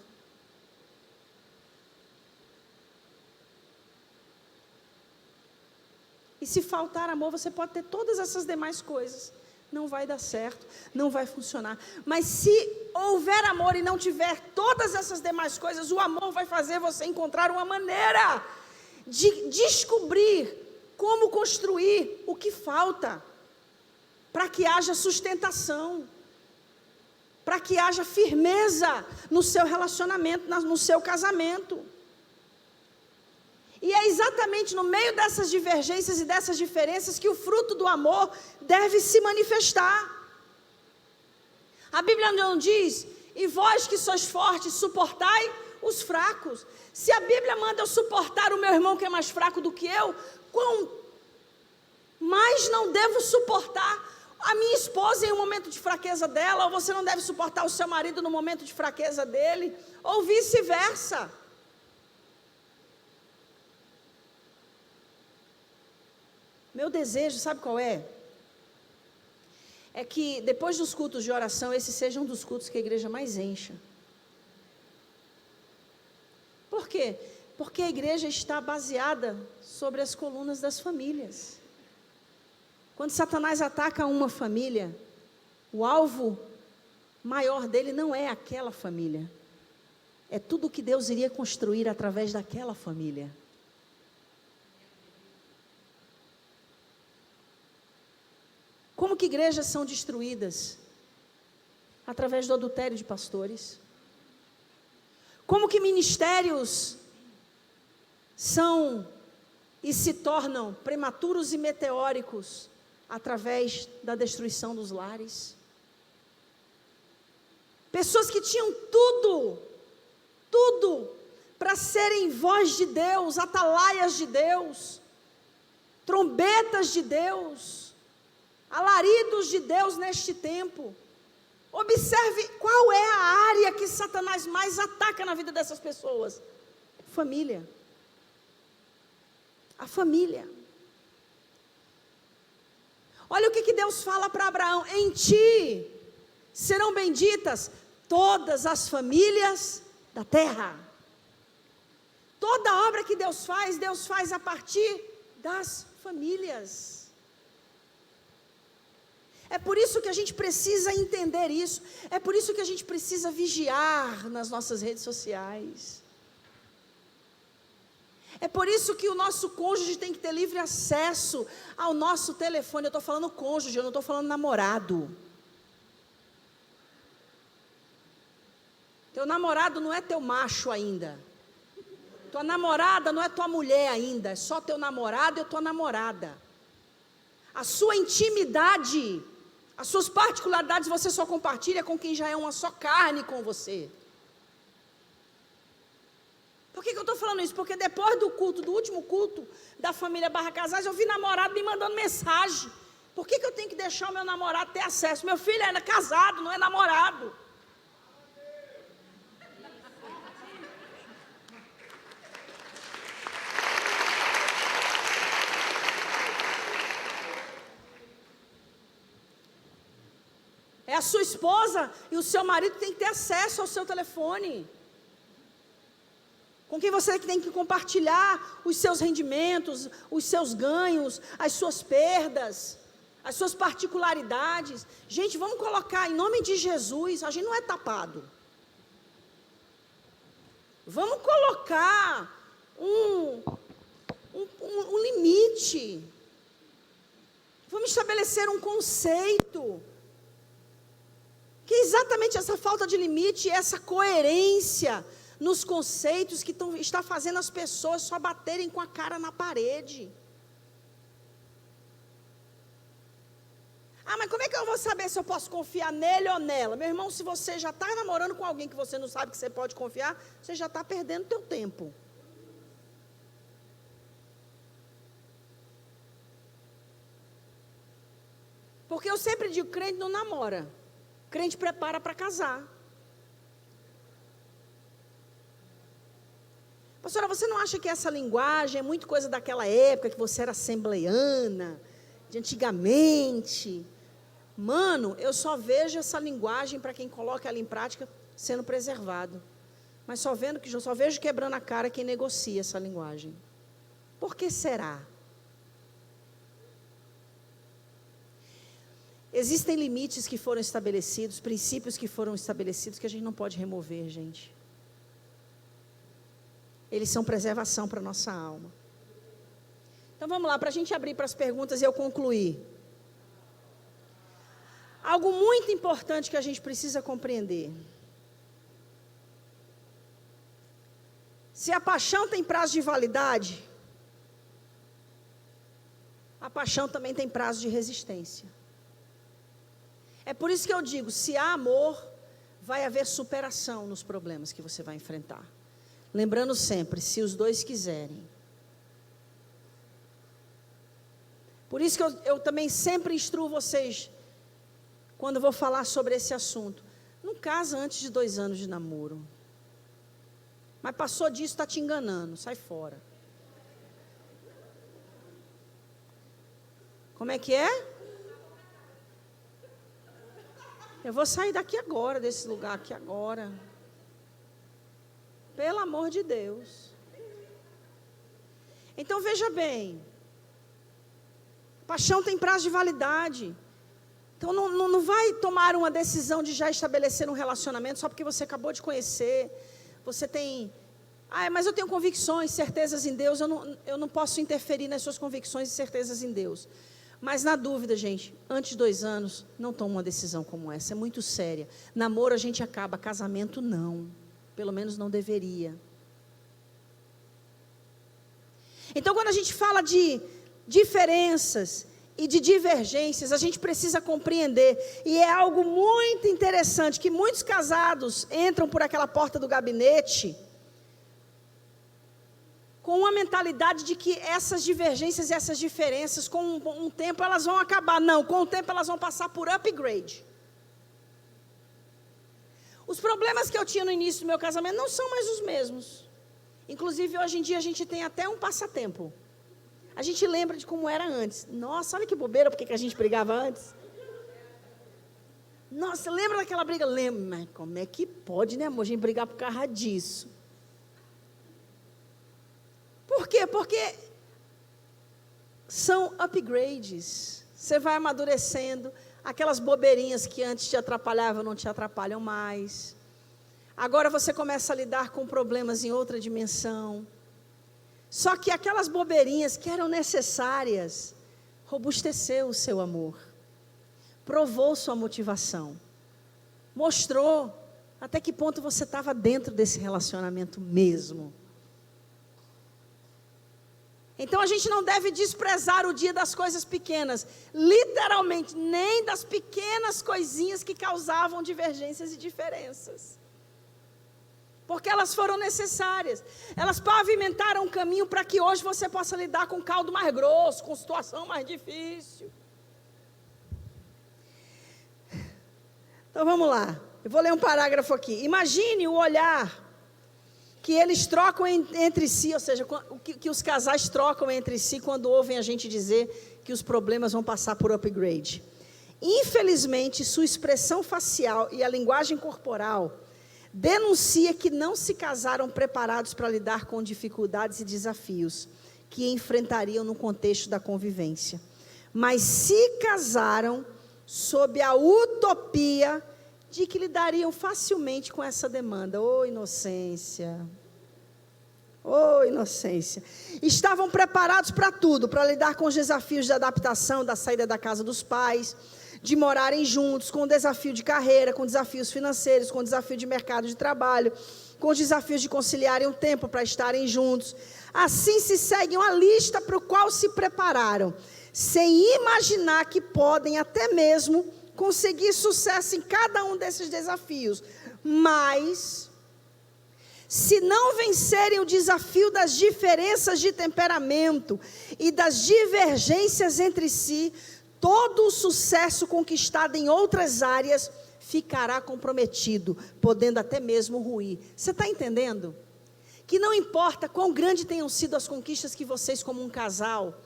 Speaker 1: E se faltar amor, você pode ter todas essas demais coisas. Não vai dar certo, não vai funcionar. Mas se houver amor e não tiver todas essas demais coisas, o amor vai fazer você encontrar uma maneira de descobrir como construir o que falta, para que haja sustentação, para que haja firmeza no seu relacionamento, no seu casamento. E é exatamente no meio dessas divergências e dessas diferenças que o fruto do amor deve se manifestar. A Bíblia não diz: e vós que sois fortes, suportai os fracos. Se a Bíblia manda eu suportar o meu irmão que é mais fraco do que eu, quão mais não devo suportar a minha esposa em um momento de fraqueza dela, ou você não deve suportar o seu marido no momento de fraqueza dele, ou vice-versa. Meu desejo, sabe qual é? É que depois dos cultos de oração, esse seja um dos cultos que a igreja mais encha. Por quê? Porque a igreja está baseada sobre as colunas das famílias. Quando Satanás ataca uma família, o alvo maior dele não é aquela família. É tudo o que Deus iria construir através daquela família. Como que igrejas são destruídas? Através do adultério de pastores. Como que ministérios são e se tornam prematuros e meteóricos? Através da destruição dos lares. Pessoas que tinham tudo, para serem voz de Deus, atalaias de Deus, trombetas de Deus, alaridos de Deus neste tempo. Observe qual é a área que Satanás mais ataca na vida dessas pessoas: família. A família. Olha o que Deus fala para Abraão: em ti serão benditas todas as famílias da terra. Toda obra que Deus faz a partir das famílias. É por isso que a gente precisa entender isso. É por isso que a gente precisa vigiar nas nossas redes sociais. É por isso que o nosso cônjuge tem que ter livre acesso ao nosso telefone. Eu estou falando cônjuge, eu não estou falando namorado. Teu namorado não é teu macho ainda. Tua namorada não é tua mulher ainda. É só teu namorado e tua namorada. A sua intimidade, as suas particularidades você só compartilha com quem já é uma só carne com você. Por que eu estou falando isso? Porque depois do culto, do último culto da família Barra Casais, eu vi namorado me mandando mensagem. Por que eu tenho que deixar o meu namorado ter acesso? Meu filho é casado, não é namorado. É a sua esposa e o seu marido tem que ter acesso ao seu telefone. Com quem você tem que compartilhar os seus rendimentos, os seus ganhos, as suas perdas, as suas particularidades. Gente, vamos colocar em nome de Jesus, a gente não é tapado. Vamos colocar um limite. Vamos estabelecer um conceito. Que é exatamente essa falta de limite, essa coerência nos conceitos que está fazendo as pessoas só baterem com a cara na parede. Ah, mas como é que eu vou saber se eu posso confiar nele ou nela? Meu irmão, se você já está namorando com alguém que você não sabe que você pode confiar, você já está perdendo teu tempo. Porque eu sempre digo, crente não namora. Crente prepara para casar. Pastora, você não acha que essa linguagem é muito coisa daquela época, que você era assembleiana, de antigamente? Mano, eu só vejo essa linguagem, para quem coloca ela em prática, sendo preservado. Mas só vejo quebrando a cara quem negocia essa linguagem. Por que será? Existem limites que foram estabelecidos, princípios que foram estabelecidos, que a gente não pode remover, gente. Eles são preservação para a nossa alma. Então vamos lá, para a gente abrir para as perguntas e eu concluir. Algo muito importante que a gente precisa compreender. Se a paixão tem prazo de validade, a paixão também tem prazo de resistência. É por isso que eu digo, se há amor, vai haver superação nos problemas que você vai enfrentar. Lembrando sempre, se os dois quiserem. Por isso que eu também sempre instruo vocês, quando eu vou falar sobre esse assunto. Não casa antes de 2 anos de namoro. Mas passou disso, está te enganando, sai fora. Como é que é? Eu vou sair daqui agora, desse lugar aqui agora. Pelo amor de Deus. Então veja bem. Paixão tem prazo de validade. Então não vai tomar uma decisão de já estabelecer um relacionamento só porque você acabou de conhecer. Você tem... mas eu tenho convicções, certezas em Deus. Eu não posso interferir nas suas convicções e certezas em Deus. Mas na dúvida, gente, antes de 2 anos, não toma uma decisão como essa. É muito séria. Namoro a gente acaba, casamento não. Pelo menos não deveria. Então, quando a gente fala de diferenças e de divergências, a gente precisa compreender. E é algo muito interessante, que muitos casados entram por aquela porta do gabinete com uma mentalidade de que essas divergências e essas diferenças, com um tempo elas vão acabar. Não, com o tempo elas vão passar por upgrade. Os problemas que eu tinha no início do meu casamento não são mais os mesmos. Inclusive, hoje em dia, a gente tem até um passatempo. A gente lembra de como era antes. Nossa, olha que bobeira, porque que a gente brigava antes. Nossa, lembra daquela briga? Lembro, mas como é que pode, né, amor, a gente brigar por causa disso? Por quê? Porque são upgrades. Você vai amadurecendo. Aquelas bobeirinhas que antes te atrapalhavam, não te atrapalham mais. Agora você começa a lidar com problemas em outra dimensão. Só que aquelas bobeirinhas que eram necessárias, robusteceu o seu amor. Provou sua motivação. Mostrou até que ponto você estava dentro desse relacionamento mesmo. Então a gente não deve desprezar o dia das coisas pequenas, literalmente, nem das pequenas coisinhas que causavam divergências e diferenças. Porque elas foram necessárias. Elas pavimentaram um caminho para que hoje você possa lidar com caldo mais grosso, com situação mais difícil. Então vamos lá, eu vou ler um parágrafo aqui. Imagine o olhar que eles trocam entre si, ou seja, que os casais trocam entre si quando ouvem a gente dizer que os problemas vão passar por upgrade. Infelizmente, sua expressão facial e a linguagem corporal denuncia que não se casaram preparados para lidar com dificuldades e desafios que enfrentariam no contexto da convivência, mas se casaram sob a utopia de que lidariam facilmente com essa demanda. Ô inocência, ô inocência. Estavam preparados para tudo, para lidar com os desafios de adaptação, da saída da casa dos pais, de morarem juntos, com o desafio de carreira, com desafios financeiros, com o desafio de mercado de trabalho, com os desafios de conciliarem o tempo para estarem juntos. Assim se segue uma lista para o qual se prepararam, sem imaginar que podem até mesmo conseguir sucesso em cada um desses desafios. Mas, se não vencerem o desafio das diferenças de temperamento e das divergências entre si, todo o sucesso conquistado em outras áreas ficará comprometido, podendo até mesmo ruir. Você está entendendo? que não importa quão grande tenham sido as conquistas que vocês como um casal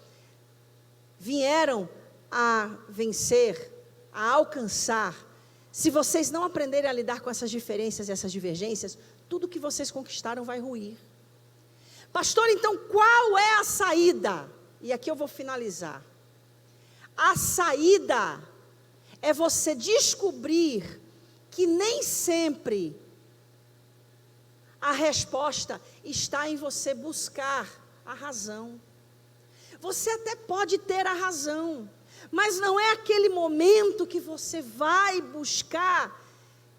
Speaker 1: vieram a vencer, a alcançar, se vocês não aprenderem a lidar com essas diferenças e essas divergências, tudo que vocês conquistaram vai ruir. Pastor, então qual é a saída? E aqui eu vou finalizar. A saída é você descobrir que nem sempre a resposta está em você buscar a razão. Você até pode ter a razão, mas não é aquele momento que você vai buscar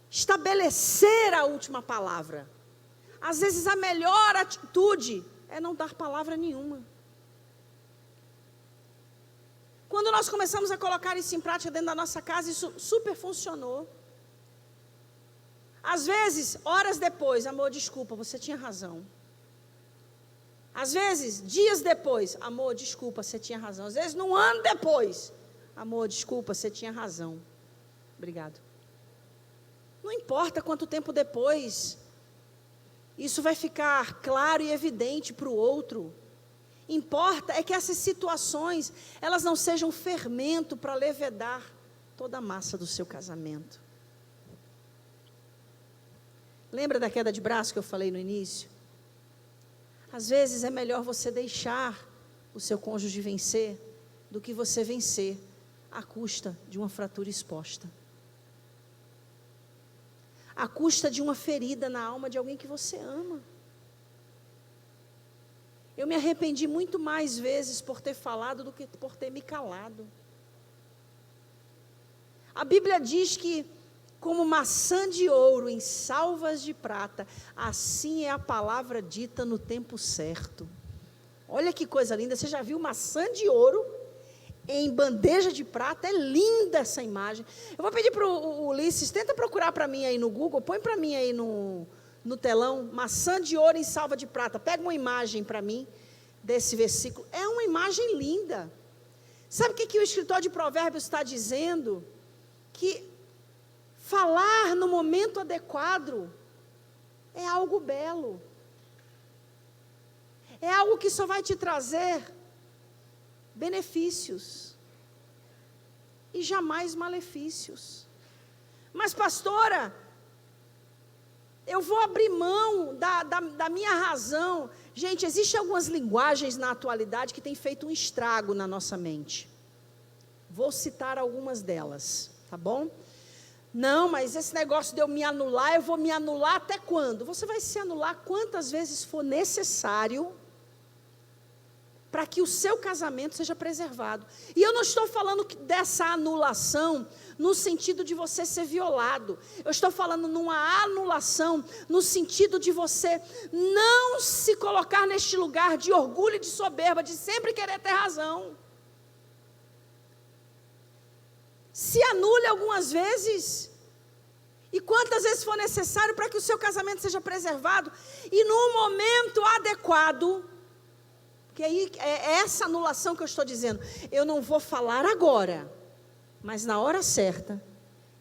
Speaker 1: estabelecer a última palavra. Às vezes a melhor atitude é não dar palavra nenhuma. Quando nós começamos a colocar isso em prática dentro da nossa casa, isso super funcionou. Às vezes, horas depois, amor, desculpa, você tinha razão. Às vezes, dias depois, amor, desculpa, você tinha razão. Às vezes, um ano depois, amor, desculpa, você tinha razão. Obrigado. Não importa quanto tempo depois, isso vai ficar claro e evidente para o outro. Importa é que essas situações, elas não sejam fermento para levedar toda a massa do seu casamento. Lembra da queda de braço que eu falei no início? Às vezes é melhor você deixar o seu cônjuge vencer do que você vencer à custa de uma fratura exposta. À custa de uma ferida na alma de alguém que você ama. Eu me arrependi muito mais vezes por ter falado do que por ter me calado. A Bíblia diz que como maçã de ouro em salvas de prata, assim é a palavra dita no tempo certo. Olha que coisa linda, você já viu maçã de ouro em bandeja de prata? É linda essa imagem. Eu vou pedir para o Ulisses, tenta procurar para mim aí no Google, põe para mim aí no telão, maçã de ouro em salva de prata. Pega uma imagem para mim desse versículo. É uma imagem linda. Sabe o que o escritor de Provérbios está dizendo? Que falar no momento adequado é algo belo. É algo que só vai te trazer benefícios e jamais malefícios. Mas pastora, eu vou abrir mão da minha razão. Gente, existem algumas linguagens na atualidade que têm feito um estrago na nossa mente. Vou citar algumas delas, tá bom? Não, mas esse negócio de eu me anular, eu vou me anular até quando? Você vai se anular quantas vezes for necessário para que o seu casamento seja preservado. E eu não estou falando dessa anulação no sentido de você ser violado. Eu estou falando numa anulação no sentido de você não se colocar neste lugar de orgulho e de soberba, de sempre querer ter razão. Se anule algumas vezes, e quantas vezes for necessário para que o seu casamento seja preservado, e no momento adequado, porque aí é essa anulação que eu estou dizendo, eu não vou falar agora, mas na hora certa,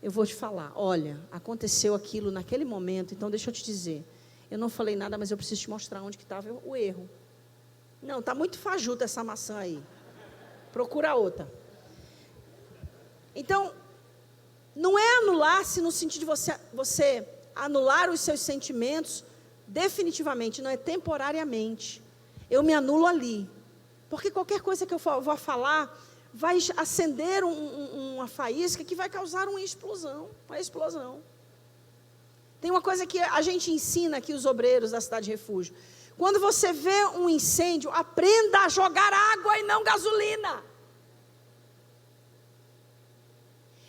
Speaker 1: eu vou te falar, olha, aconteceu aquilo naquele momento, então deixa eu te dizer, eu não falei nada, mas eu preciso te mostrar onde que estava o erro. Não, está muito fajuta essa maçã aí, procura outra. Então, não é anular-se no sentido de você anular os seus sentimentos definitivamente, não é temporariamente. Eu me anulo ali, porque qualquer coisa que eu vou falar vai acender uma faísca que vai causar uma explosão. Tem uma coisa que a gente ensina aqui, os obreiros da Cidade Refúgio. Quando você vê um incêndio, aprenda a jogar água e não gasolina.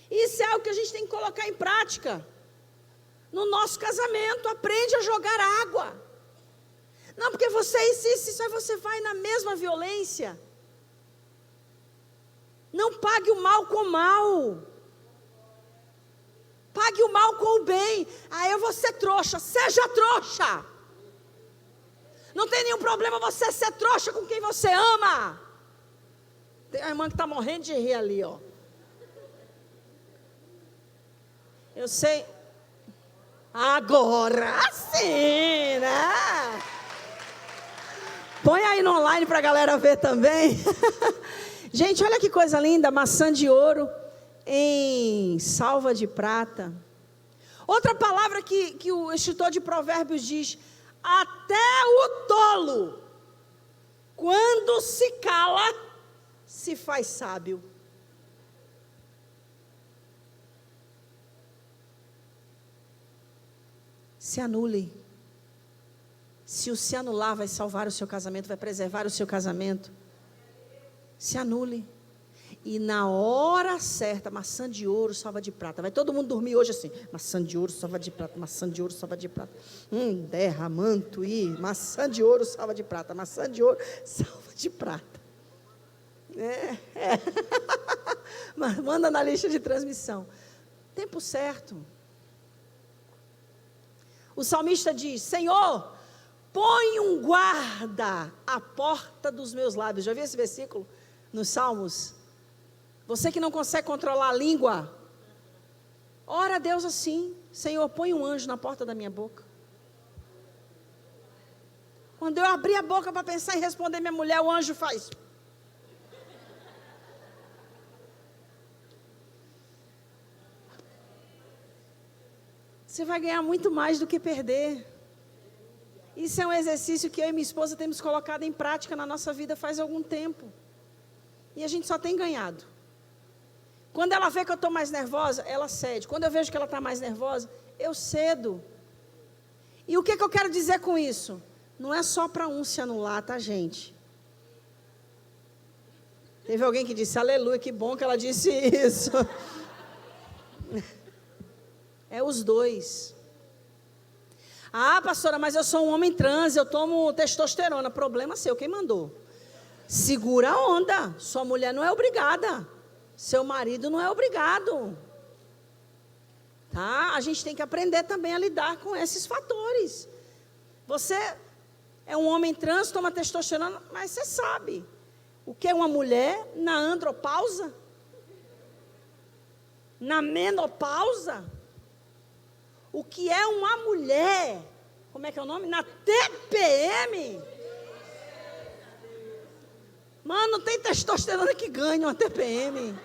Speaker 1: Isso é algo que a gente tem que colocar em prática. No nosso casamento, aprende a jogar água. Não, porque você insiste, aí você vai na mesma violência. Não pague o mal com o mal. Pague o mal com o bem. Aí eu vou ser trouxa. Seja trouxa. Não tem nenhum problema você ser trouxa com quem você ama. Tem uma irmã que está morrendo de rir ali, ó. Eu sei. Agora sim, né? Põe aí no online para a galera ver também. Gente, olha que coisa linda, maçã de ouro em salva de prata. Outra palavra que o escritor de Provérbios diz: até o tolo, quando se cala, se faz sábio. Se anule. Se o se anular vai salvar o seu casamento, vai preservar o seu casamento. Se anule. E na hora certa, maçã de ouro, salva de prata. Vai todo mundo dormir hoje assim: maçã de ouro, salva de prata, maçã de ouro, salva de prata. Derramanto e maçã de ouro, salva de prata, maçã de ouro, salva de prata. Mas manda na lista de transmissão. Tempo certo. O salmista diz: Senhor, põe um guarda à porta dos meus lábios. Já viu esse versículo nos Salmos? Você que não consegue controlar a língua, ora a Deus assim: Senhor, põe um anjo na porta da minha boca. Quando eu abrir a boca para pensar em responder minha mulher, o anjo faz. Você vai ganhar muito mais do que perder. Isso é um exercício que eu e minha esposa temos colocado em prática na nossa vida faz algum tempo. E a gente só tem ganhado. Quando ela vê que eu estou mais nervosa, ela cede. Quando eu vejo que ela está mais nervosa, eu cedo. E o que eu quero dizer com isso? Não é só para um se anular, tá, gente? Teve alguém que disse: aleluia, que bom que ela disse isso. É os dois. Ah, pastora, mas eu sou um homem trans, eu tomo testosterona. Problema seu, quem mandou? Segura a onda. Sua mulher não é obrigada. Seu marido não é obrigado. Tá? A gente tem que aprender também a lidar com esses fatores. Você é um homem trans, toma testosterona, mas você sabe o que é uma mulher na andropausa? Na menopausa? O que é uma mulher, como é que é o nome? Na TPM. Mano, tem testosterona que ganha uma TPM.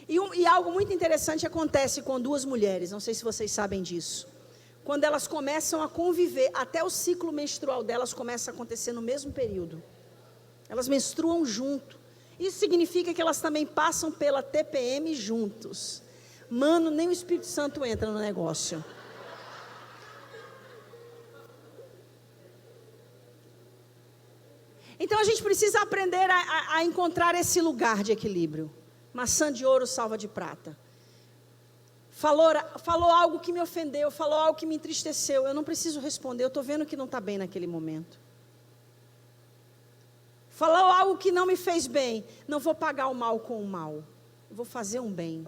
Speaker 1: E algo muito interessante acontece com duas mulheres, não sei se vocês sabem disso. Quando elas começam a conviver, até o ciclo menstrual delas começa a acontecer no mesmo período. Elas menstruam junto. Isso significa que elas também passam pela TPM juntos. Mano, nem o Espírito Santo entra no negócio. Então a gente precisa aprender a encontrar esse lugar de equilíbrio. Maçã de ouro, salva de prata. Falou algo que me ofendeu, falou algo que me entristeceu. Eu não preciso responder, eu estou vendo que não está bem naquele momento. Falou algo que não me fez bem. Não vou pagar o mal com o mal. Eu vou fazer um bem.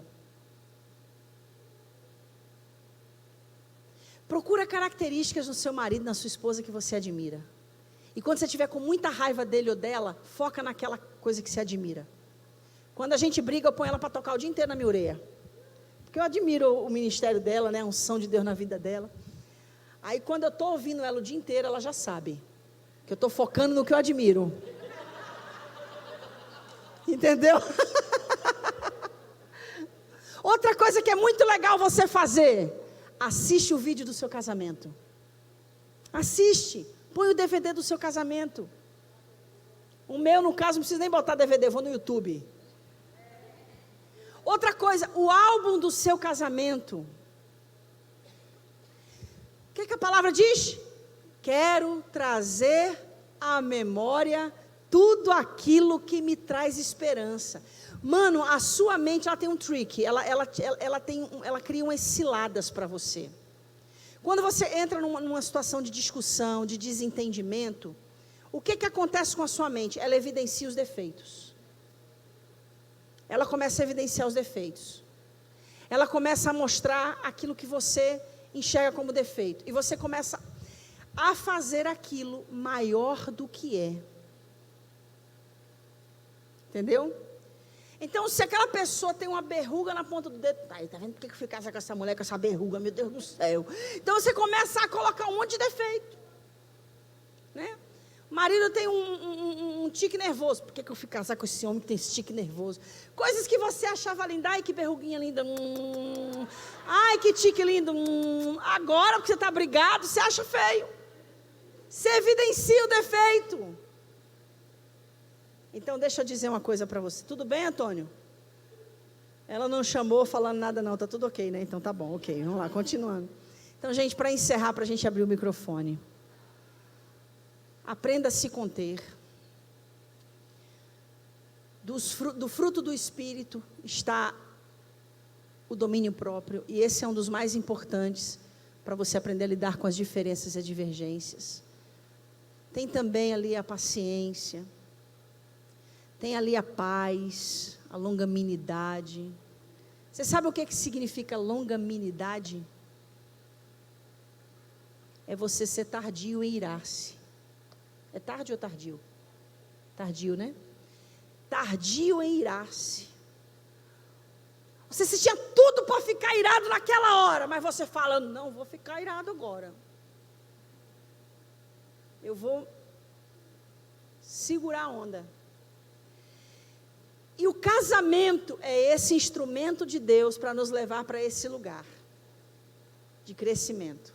Speaker 1: Procura características no seu marido, na sua esposa que você admira. E quando você estiver com muita raiva dele ou dela, foca naquela coisa que você admira. Quando a gente briga, eu ponho ela para tocar o dia inteiro na minha orelha. Porque eu admiro o ministério dela, né? A unção de Deus na vida dela. Aí quando eu estou ouvindo ela o dia inteiro, ela já sabe. Que eu estou focando no que eu admiro. Entendeu? Outra coisa que é muito legal você fazer: assiste o vídeo do seu casamento. Assiste. Põe o DVD do seu casamento. O meu, no caso, não precisa nem botar DVD, eu vou no YouTube. Outra coisa, o álbum do seu casamento. O que a palavra diz? Quero trazer à memória tudo aquilo que me traz esperança. Mano, a sua mente, ela tem um trick, ela cria umas ciladas para você. Quando você entra numa situação de discussão, de desentendimento, o que acontece com a sua mente? Ela evidencia os defeitos. Ela começa a evidenciar os defeitos. Ela começa a mostrar aquilo que você enxerga como defeito. E você começa a fazer aquilo maior do que é. Entendeu? Então, se aquela pessoa tem uma verruga na ponta do dedo, tá vendo por que eu fui casar com essa mulher com essa verruga, meu Deus do céu. Então, você começa a colocar um monte de defeito, né? Marido tem um tique nervoso. Por que eu fui casar com esse homem que tem esse tique nervoso? Coisas que você achava linda. Ai, que verruguinha linda. Ai, que tique lindo. Agora, porque você está brigado, você acha feio. Você evidencia o defeito. Então, deixa eu dizer uma coisa para você. Tudo bem, Antônio? Ela não chamou falando nada não. Tá tudo ok, né? Então, tá bom, ok. Vamos lá, continuando. Então, gente, para encerrar, para a gente abrir o microfone. Aprenda a se conter. Do fruto do Espírito está o domínio próprio. E esse é um dos mais importantes para você aprender a lidar com as diferenças e as divergências. Tem também ali a paciência. Tem ali a paz, a longanimidade. Você sabe o que significa longanimidade? É você ser tardio e irar-se. É tarde ou tardio? Tardio, né? Tardio em irar-se. Você tinha tudo para ficar irado naquela hora, mas você fala, não vou ficar irado agora. Eu vou segurar a onda. E o casamento é esse instrumento de Deus para nos levar para esse lugar de crescimento.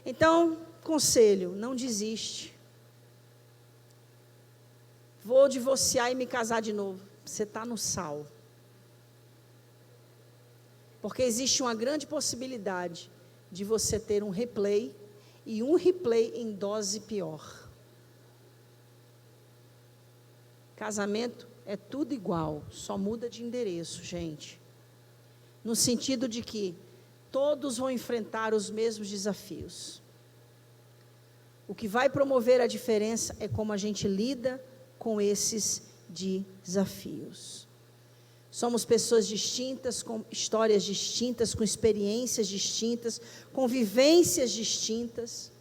Speaker 1: Então, conselho, não desiste. Vou divorciar e me casar de novo. Você está no sal. Porque existe uma grande possibilidade de você ter um replay, e um replay em dose pior. Casamento é tudo igual, só muda de endereço, gente. No sentido de que todos vão enfrentar os mesmos desafios. O que vai promover a diferença é como a gente lida com esses desafios. Somos pessoas distintas, com histórias distintas, com experiências distintas, com vivências distintas.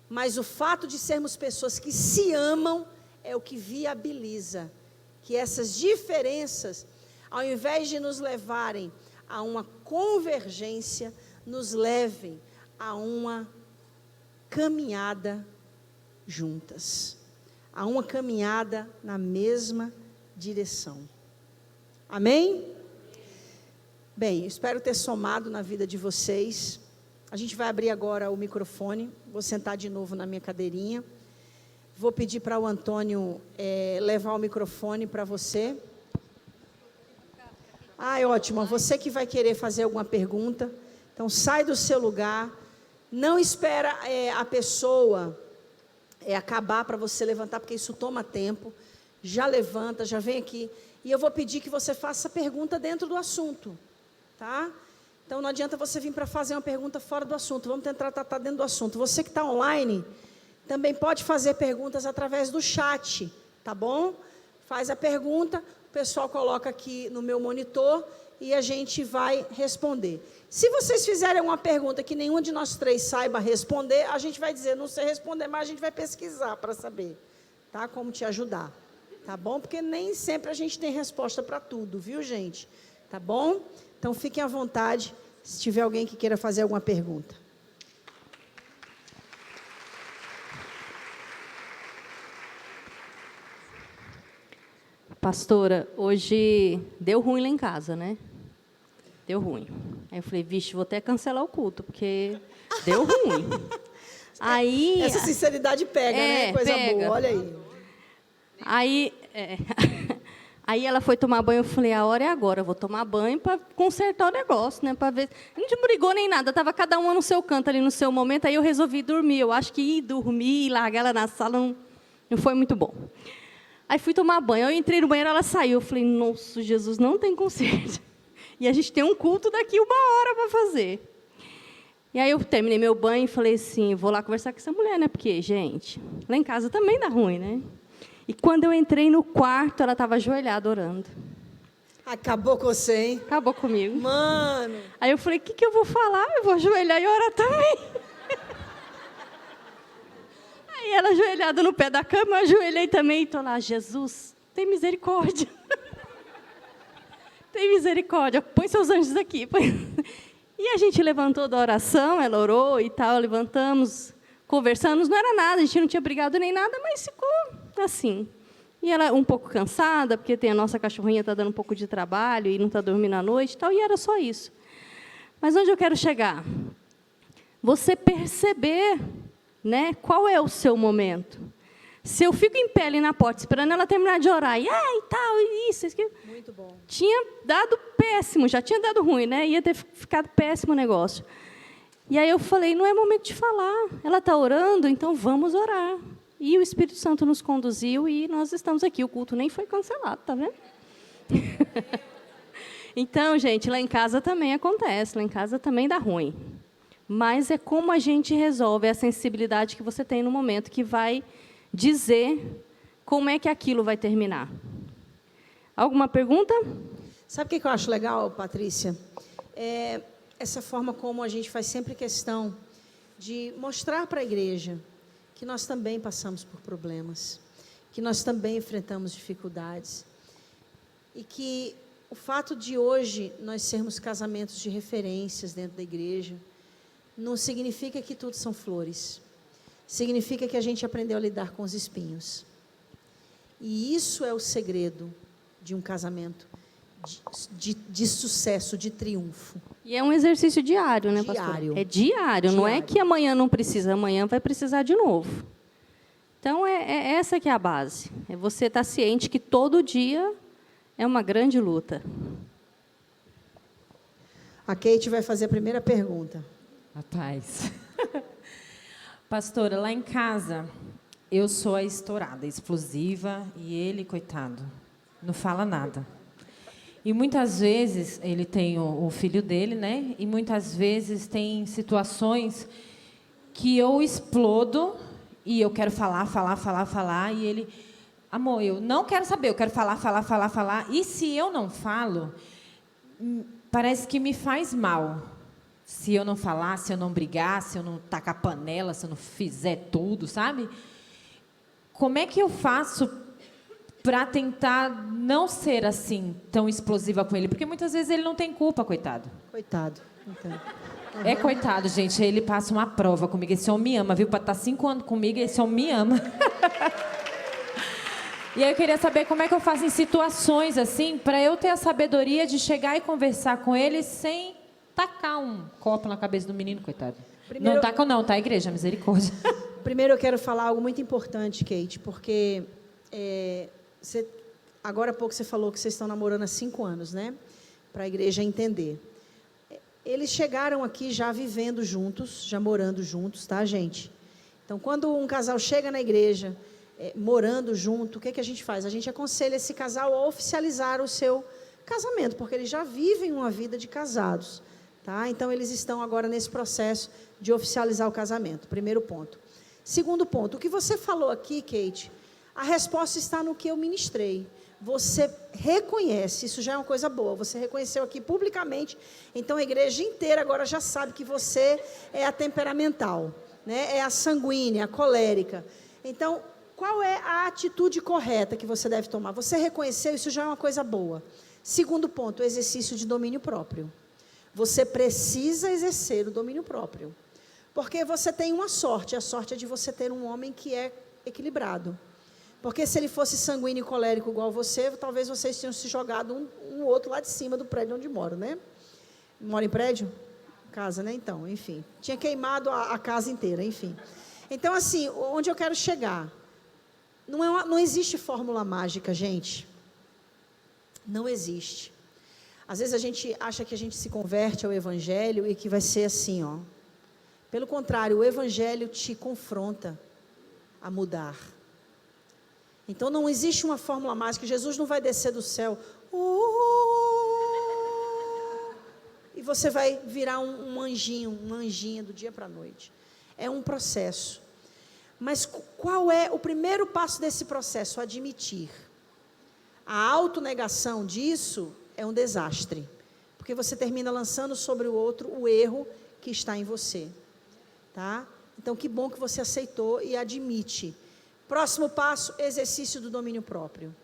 Speaker 1: Mas o fato de sermos pessoas que se amam é o que viabiliza que essas diferenças, ao invés de nos levarem a uma convergência, nos levem a uma caminhada juntas, a uma caminhada na mesma direção. Amém? Bem, espero ter somado na vida de vocês. A gente vai abrir agora o microfone. Vou sentar de novo na minha cadeirinha. Vou pedir para o Antônio levar o microfone para você. Ótimo. Você que vai querer fazer alguma pergunta, então sai do seu lugar. Não espera a pessoa acabar para você levantar, porque isso toma tempo. Já levanta, já vem aqui. E eu vou pedir que você faça pergunta dentro do assunto, tá? Então, não adianta você vir para fazer uma pergunta fora do assunto. Vamos tentar tratar dentro do assunto. Você que está online, também pode fazer perguntas através do chat, tá bom? Faz a pergunta, o pessoal coloca aqui no meu monitor e a gente vai responder. Se vocês fizerem uma pergunta que nenhum de nós três saiba responder, a gente vai dizer, não sei responder, mas a gente vai pesquisar para saber, tá? Como te ajudar. Tá bom? Porque nem sempre a gente tem resposta para tudo, viu, gente? Tá bom? Então, fiquem à vontade, se tiver alguém que queira fazer alguma pergunta.
Speaker 2: Pastora, hoje deu ruim lá em casa, né? Deu ruim. Aí eu falei, vixe, vou até cancelar o culto, porque deu ruim. Aí,
Speaker 1: essa sinceridade pega, né? Coisa
Speaker 2: pega.
Speaker 1: Boa, olha aí.
Speaker 2: Aí ela foi tomar banho, eu falei, a hora é agora, eu vou tomar banho para consertar o negócio, né? Para ver. A gente não brigou nem nada, estava cada uma no seu canto ali no seu momento, aí eu resolvi dormir. Eu acho que ir dormir e largar ela na sala não foi muito bom. Aí fui tomar banho, eu entrei no banheiro, ela saiu. Eu falei, nossa, Jesus, não tem conserto. E a gente tem um culto daqui 1 hora para fazer. E aí eu terminei meu banho e falei assim, vou lá conversar com essa mulher, né? Porque, gente, lá em casa também dá ruim, né? E quando eu entrei no quarto, ela estava ajoelhada orando.
Speaker 1: Acabou com você, hein?
Speaker 2: Acabou comigo.
Speaker 1: Mano!
Speaker 2: Aí eu falei, o que eu vou falar? Eu vou ajoelhar e orar também. Aí ela ajoelhada no pé da cama, eu ajoelhei também e estou lá, Jesus, tem misericórdia. Tem misericórdia, põe seus anjos aqui. E a gente levantou da oração, ela orou e tal, levantamos, conversando, não era nada, a gente não tinha brigado nem nada, mas ficou assim. E ela um pouco cansada, porque tem a nossa cachorrinha está dando um pouco de trabalho e não está dormindo à noite e tal, e era só isso. Mas onde eu quero chegar? Você perceber, né, qual é o seu momento. Se eu fico em pé ali na porta, esperando ela terminar de orar, e tal, isso, aquilo.
Speaker 1: Muito bom.
Speaker 2: Tinha dado péssimo, já tinha dado ruim, né? Ia ter ficado péssimo o negócio. E aí eu falei, não é momento de falar. Ela está orando, então vamos orar. E o Espírito Santo nos conduziu e nós estamos aqui. O culto nem foi cancelado, tá vendo? Então, gente, lá em casa também acontece, lá em casa também dá ruim. Mas é como a gente resolve, é a sensibilidade que você tem no momento que vai dizer como é que aquilo vai terminar. Alguma pergunta?
Speaker 1: Sabe o que eu acho legal, Patrícia? Essa forma como a gente faz sempre questão de mostrar para a igreja que nós também passamos por problemas, que nós também enfrentamos dificuldades, e que o fato de hoje nós sermos casamentos de referências dentro da igreja, não significa que tudo são flores. Significa que a gente aprendeu a lidar com os espinhos. E isso é o segredo de um casamento de sucesso, de triunfo.
Speaker 2: E é um exercício diário, né, pastor?
Speaker 1: Diário.
Speaker 2: É diário, não é que amanhã não precisa, amanhã vai precisar de novo. Então, essa que é a base. É você estar ciente que todo dia é uma grande luta.
Speaker 1: A Kate vai fazer a primeira pergunta.
Speaker 3: Rapaz. Pastora, lá em casa, eu sou a estourada, explosiva, e ele, coitado, não fala nada. E muitas vezes, ele tem o filho dele, né? E muitas vezes tem situações que eu explodo e eu quero falar, e ele... Amor, eu não quero saber, eu quero falar. E se eu não falo, parece que me faz mal. Se eu não falar, se eu não brigar, se eu não tacar panela, se eu não fizer tudo, sabe? Como é que eu faço para tentar não ser assim, tão explosiva com ele? Porque muitas vezes ele não tem culpa, coitado.
Speaker 1: Coitado. Então.
Speaker 3: É coitado, gente. Ele passa uma prova comigo. Esse homem me ama, viu? Para estar 5 anos comigo, esse homem me ama. E aí eu queria saber como é que eu faço em situações assim, para eu ter a sabedoria de chegar e conversar com ele sem tacar um copo na cabeça do menino, coitado. Não tacam não, tá, igreja? Misericórdia.
Speaker 1: Primeiro eu quero falar algo muito importante, Kate, porque agora há pouco você falou que vocês estão namorando há 5 anos, né? Para a igreja entender. Eles chegaram aqui já vivendo juntos, já morando juntos, tá, gente? Então, quando um casal chega na igreja, morando junto, o que a gente faz? A gente aconselha esse casal a oficializar o seu casamento, porque eles já vivem uma vida de casados. Tá? Então, eles estão agora nesse processo de oficializar o casamento. Primeiro ponto. Segundo ponto, o que você falou aqui, Kate, a resposta está no que eu ministrei. Você reconhece, isso já é uma coisa boa, você reconheceu aqui publicamente, então a igreja inteira agora já sabe que você é a temperamental, né? É a sanguínea, a colérica. Então, qual é a atitude correta que você deve tomar? Você reconheceu, isso já é uma coisa boa. Segundo ponto, o exercício de domínio próprio. Você precisa exercer o domínio próprio. Porque você tem uma sorte, a sorte é de você ter um homem que é equilibrado. Porque se ele fosse sanguíneo e colérico igual você, talvez vocês tenham se jogado um outro lá de cima do prédio onde mora, né? Mora em prédio? Casa, né? Então, enfim. Tinha queimado a casa inteira, enfim. Então, assim, onde eu quero chegar? Não existe fórmula mágica, gente. Não existe. Às vezes a gente acha que a gente se converte ao Evangelho e que vai ser assim, ó. Pelo contrário, o Evangelho te confronta a mudar. Então não existe uma fórmula mágica. Jesus não vai descer do céu. E você vai virar um anjinho, uma anjinha do dia para a noite. É um processo. Mas qual é o primeiro passo desse processo? Admitir. A autonegação disso é um desastre, porque você termina lançando sobre o outro o erro que está em você, tá? Então, que bom que você aceitou e admite. Próximo passo, exercício do domínio próprio.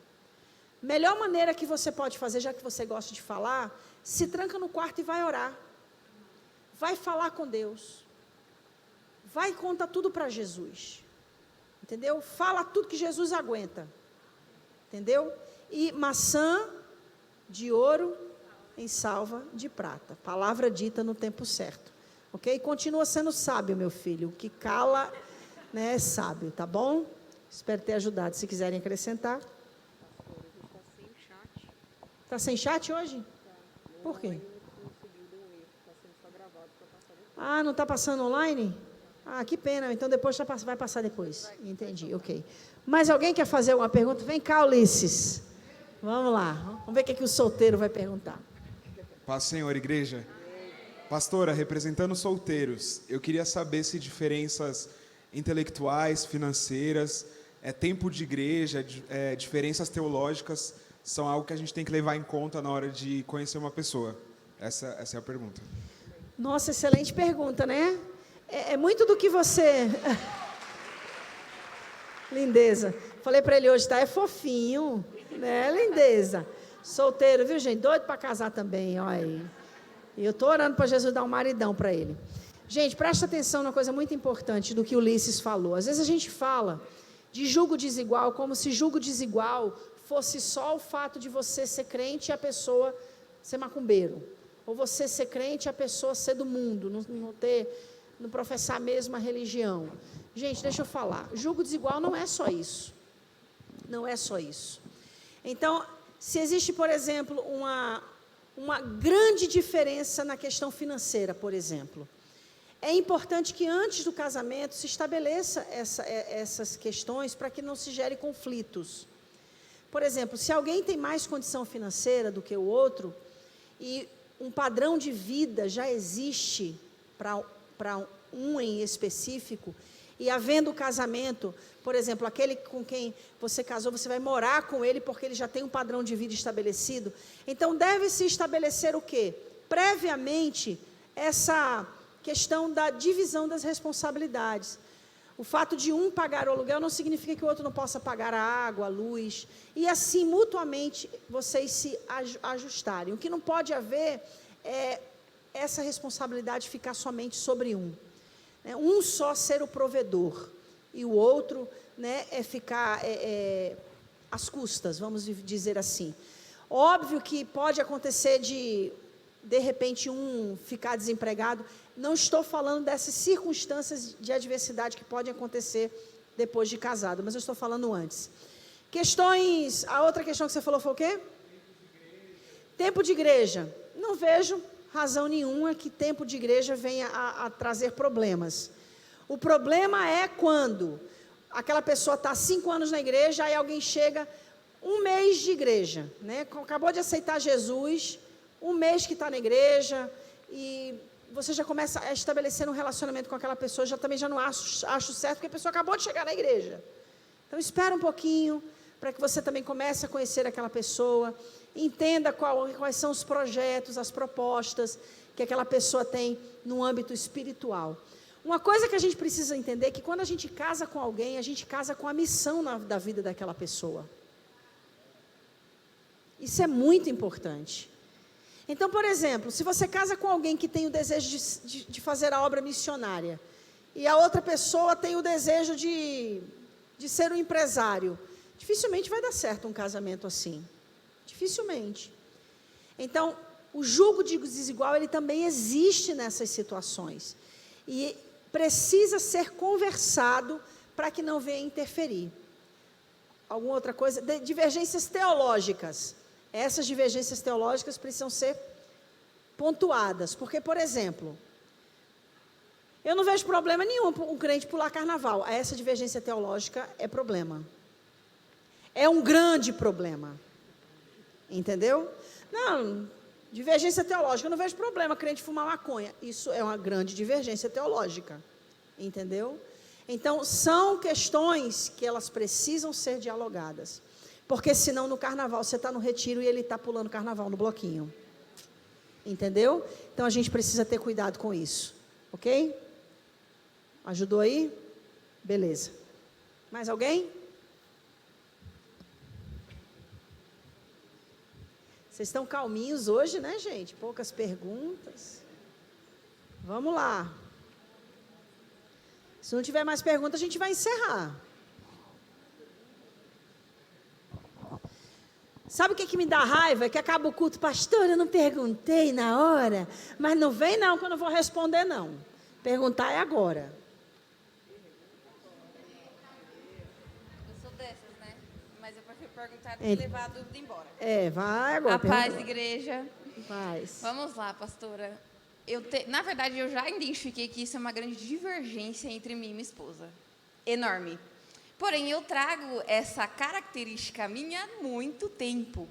Speaker 1: Melhor maneira que você pode fazer, já que você gosta de falar, se tranca no quarto e vai orar. Vai falar com Deus. vai e conta tudo para Jesus. Entendeu? Fala tudo que Jesus aguenta. Entendeu? E maçã de ouro em salva de prata. Palavra dita no tempo certo. Ok? Continua sendo sábio, meu filho. O que cala, né, é sábio, tá bom? Espero ter ajudado. Se quiserem acrescentar. Está sem chat hoje? Por quê? Ah, não está passando online? Ah, que pena. Então depois vai passar depois. Entendi, ok. Mas alguém quer fazer alguma pergunta? Vem cá, Ulisses. Vamos lá. Vamos ver o que o solteiro vai perguntar.
Speaker 4: Paz, Senhor, igreja. Pastora, representando solteiros, eu queria saber se diferenças intelectuais, financeiras, tempo de igreja, diferenças teológicas são algo que a gente tem que levar em conta na hora de conhecer uma pessoa. Essa é a pergunta.
Speaker 1: Nossa, excelente pergunta, né? É muito do que você... Lindeza. Falei para ele hoje, tá? É fofinho, né? Lindeza. Solteiro, viu, gente? Doido para casar também, olha aí. E eu estou orando para Jesus dar um maridão para ele. Gente, presta atenção numa coisa muito importante do que Ulisses falou. Às vezes a gente fala de julgo desigual como se julgo desigual fosse só o fato de você ser crente e a pessoa ser macumbeiro. Ou você ser crente e a pessoa ser do mundo, não professar a mesma religião. Gente, deixa eu falar. Julgo desigual não é só isso. Não é só isso. Então, se existe, por exemplo, uma grande diferença na questão financeira, por exemplo, é importante que antes do casamento se estabeleça essas questões para que não se gere conflitos. Por exemplo, se alguém tem mais condição financeira do que o outro e um padrão de vida já existe para um em específico, e havendo casamento, por exemplo, aquele com quem você casou, você vai morar com ele porque ele já tem um padrão de vida estabelecido. Então, deve-se estabelecer o quê? Previamente, essa questão da divisão das responsabilidades. O fato de um pagar o aluguel não significa que o outro não possa pagar a água, a luz, e assim, mutuamente, vocês se ajustarem. O que não pode haver é essa responsabilidade ficar somente sobre um. Um só ser o provedor, e o outro, né, ficar às custas, vamos dizer assim. Óbvio que pode acontecer de repente, um ficar desempregado. Não estou falando dessas circunstâncias de adversidade que podem acontecer depois de casado, mas eu estou falando antes. A outra questão que você falou foi o quê? Tempo de igreja. Não vejo razão nenhuma que tempo de igreja venha a trazer problemas. O problema é quando aquela pessoa está 5 anos na igreja, aí alguém chega, 1 mês de igreja, né? Acabou de aceitar Jesus, 1 mês que está na igreja, e você já começa a estabelecer um relacionamento com aquela pessoa, também já não acho certo, porque a pessoa acabou de chegar na igreja. Então, espera um pouquinho, para que você também comece a conhecer aquela pessoa, entenda quais são os projetos, as propostas que aquela pessoa tem no âmbito espiritual. Uma coisa que a gente precisa entender é que quando a gente casa com alguém, a gente casa com a missão da vida daquela pessoa. Isso é muito importante. Então, por exemplo, se você casa com alguém que tem o desejo de fazer a obra missionária, e a outra pessoa tem o desejo de ser um empresário, dificilmente vai dar certo um casamento assim. Dificilmente. Então, o julgo desigual, ele também existe nessas situações. E precisa ser conversado para que não venha interferir. Alguma outra coisa? Divergências teológicas. Essas divergências teológicas precisam ser pontuadas. Porque, por exemplo, eu não vejo problema nenhum um crente pular carnaval. Essa divergência teológica é problema. É um grande problema. Entendeu? Não, divergência teológica, eu não vejo problema crente fumar maconha. Isso é uma grande divergência teológica. Entendeu? Então, são questões que elas precisam ser dialogadas. Porque senão no carnaval você está no retiro e ele está pulando carnaval no bloquinho. Entendeu? Então a gente precisa ter cuidado com isso. Ok? Ajudou aí? Beleza. Mais alguém? Vocês estão calminhos hoje, né, gente? Poucas perguntas. Vamos lá. Se não tiver mais perguntas, a gente vai encerrar. Sabe o que me dá raiva? É que acaba o culto, pastor, eu não perguntei na hora, mas não vem não, que eu não vou responder não. Perguntar é agora.
Speaker 5: Eu sou dessas, né? Mas eu prefiro perguntar do que levar a dúvida embora.
Speaker 1: Vai agora.
Speaker 5: A paz, igreja.
Speaker 1: Paz.
Speaker 5: Vamos lá, pastora. Na verdade, eu já identifiquei que isso é uma grande divergência entre mim e minha esposa. Enorme. Porém, eu trago essa característica minha há muito tempo.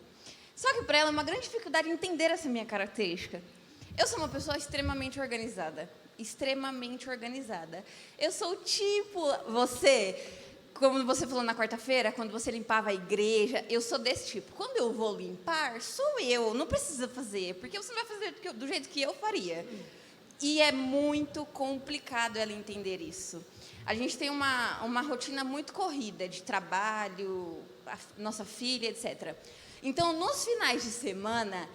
Speaker 5: Só que para ela é uma grande dificuldade entender essa minha característica. Eu sou uma pessoa extremamente organizada. Extremamente organizada. Eu sou tipo você, como você falou na quarta-feira, quando você limpava a igreja, eu sou desse tipo. Quando eu vou limpar, sou eu, não precisa fazer, porque você não vai fazer do jeito que eu faria. E é muito complicado ela entender isso. A gente tem uma rotina muito corrida de trabalho, nossa filha, etc. Então, nos finais de semana,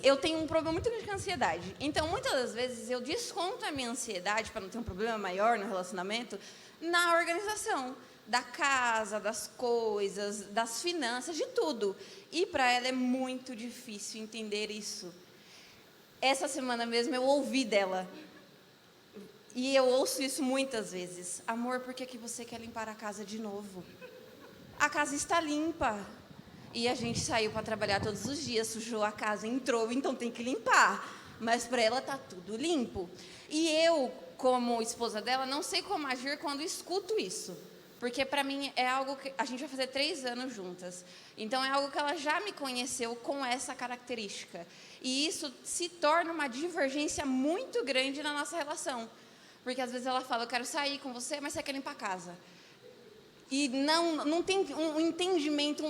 Speaker 5: eu tenho um problema muito grande com a ansiedade. Então, muitas das vezes, eu desconto a minha ansiedade, para não ter um problema maior no relacionamento, na organização da casa, das coisas, das finanças, de tudo. E para ela é muito difícil entender isso. Essa semana mesmo eu ouvi dela. E eu ouço isso muitas vezes. Amor, por que você quer limpar a casa de novo? A casa está limpa. E a gente saiu para trabalhar todos os dias, sujou a casa, entrou, então tem que limpar. Mas para ela está tudo limpo. E eu, como esposa dela, não sei como agir quando escuto isso. Porque para mim é algo que... A gente vai fazer 3 anos juntas. Então é algo que ela já me conheceu com essa característica. E isso se torna uma divergência muito grande na nossa relação. Porque às vezes ela fala, eu quero sair com você, mas você quer limpar a casa. E não tem um entendimento,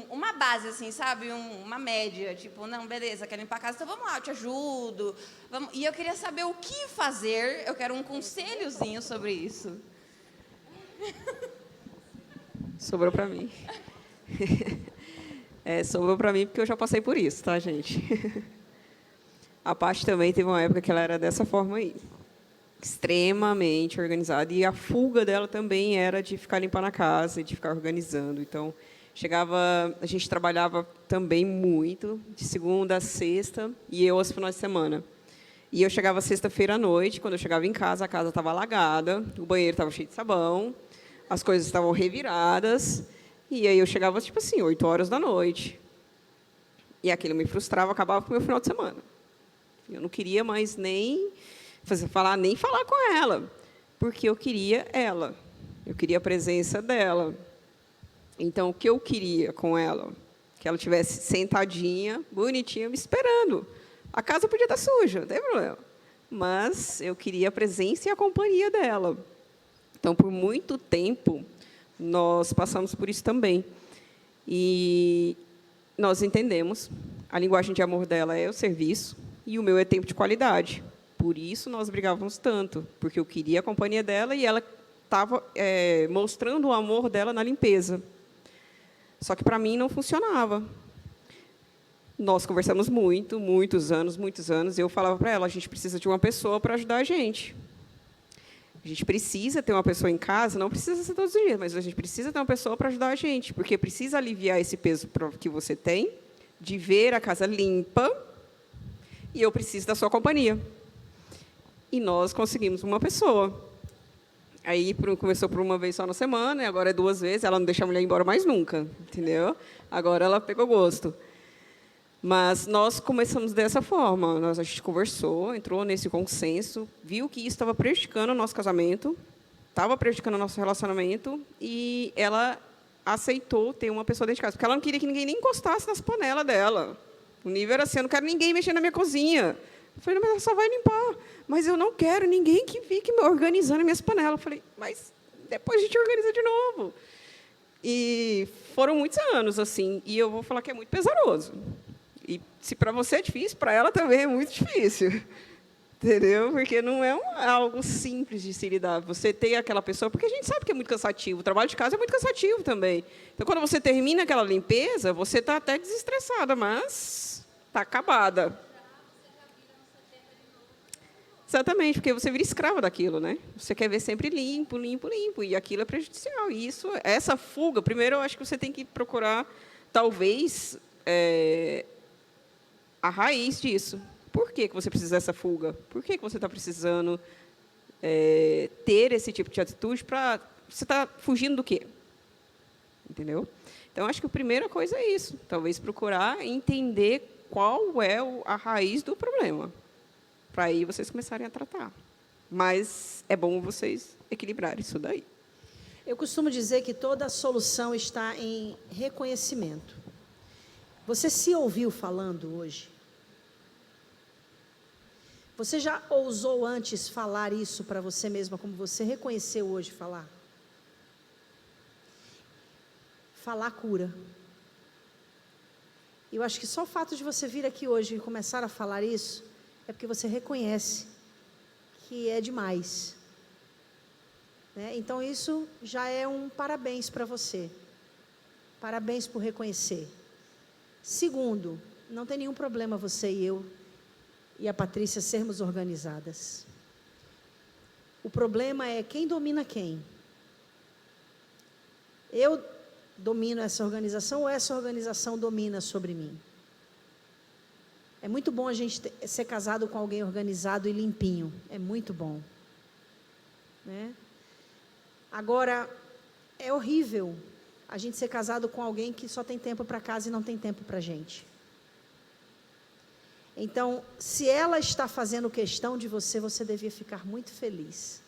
Speaker 5: uma base, assim, sabe? Uma média. Tipo, não, beleza, quer limpar a casa, então vamos lá, eu te ajudo. E eu queria saber o que fazer, eu quero um conselhozinho sobre isso.
Speaker 6: Sobrou para mim. Sobrou para mim porque eu já passei por isso, tá, gente? A Paty também teve uma época que ela era dessa forma aí. Extremamente organizada. E a fuga dela também era de ficar limpando a casa, de ficar organizando. Então, a gente trabalhava também muito, de segunda a sexta, e eu aos finais de semana. E eu chegava sexta-feira à noite, quando eu chegava em casa, a casa estava alagada, o banheiro estava cheio de sabão, as coisas estavam reviradas, e aí eu chegava, tipo assim, 8 horas da noite. E aquilo me frustrava, acabava com o meu final de semana. Eu não queria mais nem falar com ela, porque eu queria ela, eu queria a presença dela. Então, o que eu queria com ela? Que ela estivesse sentadinha, bonitinha, me esperando. A casa podia estar suja, não tem problema. Mas eu queria a presença e a companhia dela. Então, por muito tempo, nós passamos por isso também. E nós entendemos, a linguagem de amor dela é o serviço, e o meu é tempo de qualidade. Por isso nós brigávamos tanto, porque eu queria a companhia dela e ela estava mostrando o amor dela na limpeza. Só que para mim não funcionava. Nós conversamos muitos anos, e eu falava para ela, a gente precisa de uma pessoa para ajudar a gente. A gente precisa ter uma pessoa em casa, não precisa ser todos os dias, mas a gente precisa ter uma pessoa para ajudar a gente, porque precisa aliviar esse peso que você tem, de ver a casa limpa, e eu preciso da sua companhia. E nós conseguimos uma pessoa. Aí começou por uma vez só na semana, e agora é 2 vezes. Ela não deixa a mulher ir embora mais nunca, entendeu? Agora ela pegou gosto. Mas nós começamos dessa forma. A gente conversou, entrou nesse consenso, viu que isso estava prejudicando o nosso casamento, estava prejudicando o nosso relacionamento, e ela aceitou ter uma pessoa dentro de casa, porque ela não queria que ninguém nem encostasse nas panelas dela. O nível era assim, eu não quero ninguém mexer na minha cozinha. Eu falei, mas ela só vai limpar. Mas eu não quero ninguém que fique organizando minhas panelas. Eu falei, mas depois a gente organiza de novo. E foram muitos anos, assim, e eu vou falar que é muito pesaroso. E se para você é difícil, para ela também é muito difícil. Entendeu? Porque não é algo simples de se lidar. Você ter aquela pessoa, porque a gente sabe que é muito cansativo. O trabalho de casa é muito cansativo também. Então, quando você termina aquela limpeza, você está até desestressada, mas está acabada. Exatamente, porque você vira escrava daquilo, né? Você quer ver sempre limpo, limpo, limpo, e aquilo é prejudicial. E essa fuga, primeiro eu acho que você tem que procurar, talvez, a raiz disso. Por que você precisa dessa fuga? Por que você está precisando ter esse tipo de atitude para... Você está fugindo do quê? Entendeu? Então, acho que a primeira coisa é isso. Talvez procurar entender qual é a raiz do problema, para aí vocês começarem a tratar. Mas é bom vocês equilibrarem isso daí.
Speaker 1: Eu costumo dizer que toda a solução está em reconhecimento. Você se ouviu falando hoje? Você já ousou antes falar isso para você mesma, como você reconheceu hoje falar? Falar cura. Eu acho que só o fato de você vir aqui hoje e começar a falar isso, é porque você reconhece que é demais. Né? Então, isso já é um parabéns para você. Parabéns por reconhecer. Segundo, não tem nenhum problema você e eu e a Patrícia sermos organizadas. O problema é quem domina quem. Eu domino essa organização ou essa organização domina sobre mim? É muito bom a gente ser casado com alguém organizado e limpinho. É muito bom. Né? Agora, é horrível a gente ser casado com alguém que só tem tempo para casa e não tem tempo para a gente. Então, se ela está fazendo questão de você, você devia ficar muito feliz.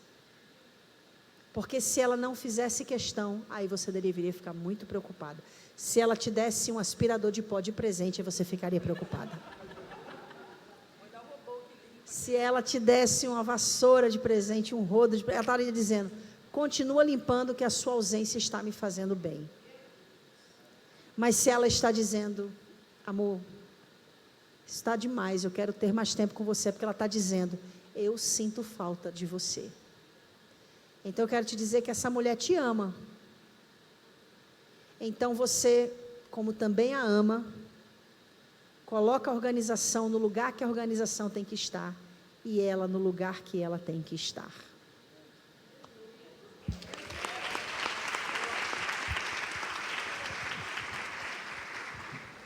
Speaker 1: Porque se ela não fizesse questão, aí você deveria ficar muito preocupada. Se ela te desse um aspirador de pó de presente, aí você ficaria preocupada. Se ela te desse uma vassoura de presente, um rodo de presente, ela estaria dizendo, continua limpando que a sua ausência está me fazendo bem. Mas se ela está dizendo, amor, está demais, eu quero ter mais tempo com você, porque ela está dizendo, eu sinto falta de você. Então eu quero te dizer que essa mulher te ama. Então você, como também a ama, coloca a organização no lugar que a organização tem que estar e ela no lugar que ela tem que estar.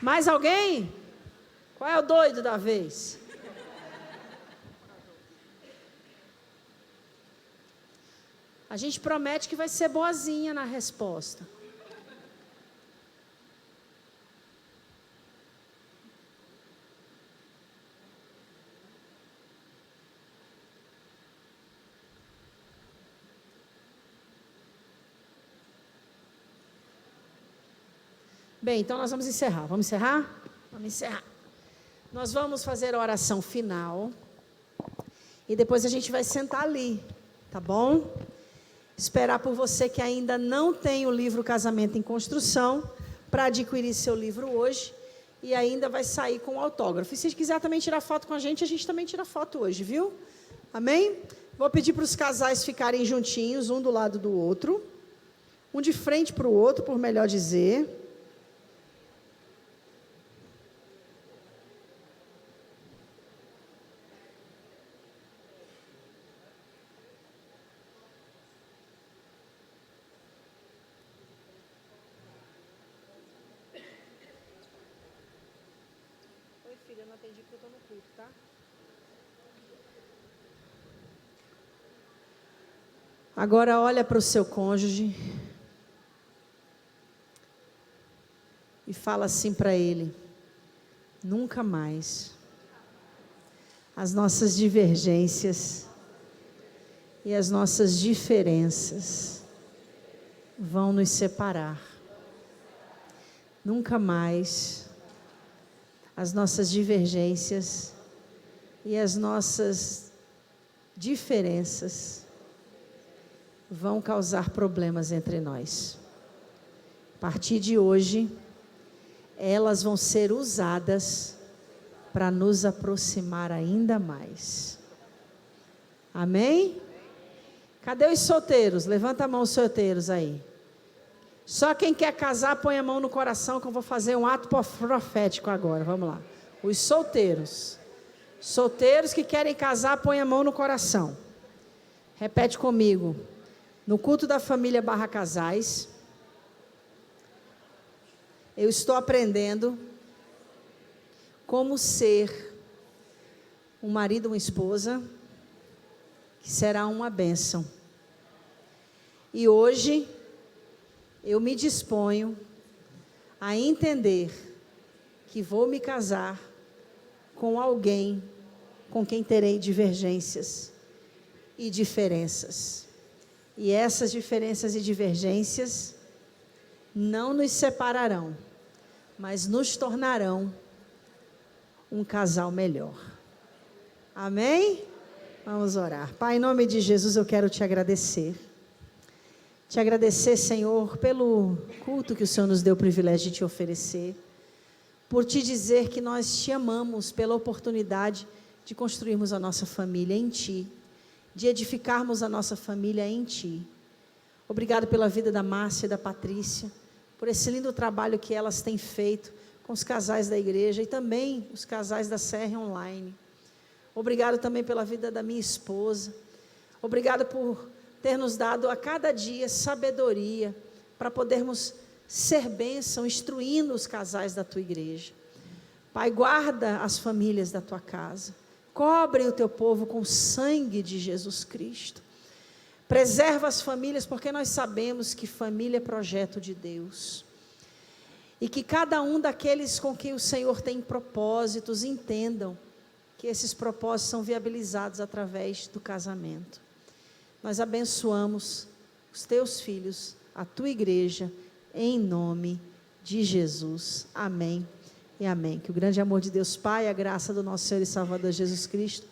Speaker 1: Mais alguém? Qual é o doido da vez? A gente promete que vai ser boazinha na resposta. Bem, então nós vamos encerrar. Vamos encerrar? Vamos encerrar. Nós vamos fazer a oração final. E depois a gente vai sentar ali, tá bom? Esperar por você que ainda não tem o livro Casamento em Construção, para adquirir seu livro hoje, e ainda vai sair com o autógrafo. E se quiser também tirar foto com a gente também tira foto hoje, viu? Amém? Vou pedir para os casais ficarem juntinhos, um do lado do outro, um de frente para o outro, por melhor dizer. Filha, não atendi porque eu estou no culto, tá? Agora olha para o seu cônjuge e fala assim para ele: nunca mais as nossas divergências e as nossas diferenças vão nos separar. Nunca mais as nossas divergências e as nossas diferenças vão causar problemas entre nós. A partir de hoje, elas vão ser usadas para nos aproximar ainda mais. Amém? Cadê os solteiros? Levanta a mão, os solteiros aí. Só quem quer casar, põe a mão no coração, que eu vou fazer um ato profético agora. Vamos lá. Os solteiros. Solteiros que querem casar, põe a mão no coração. Repete comigo. No culto da família / casais, eu estou aprendendo como ser um marido, uma esposa, que será uma bênção. E hoje, eu me disponho a entender que vou me casar com alguém com quem terei divergências e diferenças. E essas diferenças e divergências não nos separarão, mas nos tornarão um casal melhor. Amém? Vamos orar. Pai, em nome de Jesus, eu quero te agradecer. Te agradecer, Senhor, pelo culto que o Senhor nos deu o privilégio de te oferecer. Por te dizer que nós te amamos pela oportunidade de construirmos a nossa família em Ti, de edificarmos a nossa família em Ti. Obrigado pela vida da Márcia e da Patrícia, por esse lindo trabalho que elas têm feito com os casais da igreja e também os casais da Serra Online. Obrigado também pela vida da minha esposa. Obrigado por ter nos dado a cada dia sabedoria para podermos ser bênção, instruindo os casais da Tua igreja. Pai, guarda as famílias da Tua casa. Cobre o Teu povo com o sangue de Jesus Cristo. Preserva as famílias, porque nós sabemos que família é projeto de Deus. E que cada um daqueles com quem o Senhor tem propósitos entendam que esses propósitos são viabilizados através do casamento. Nós abençoamos os Teus filhos, a Tua igreja, em nome de Jesus. Amém e amém. Que o grande amor de Deus Pai, a graça do nosso Senhor e Salvador Jesus Cristo,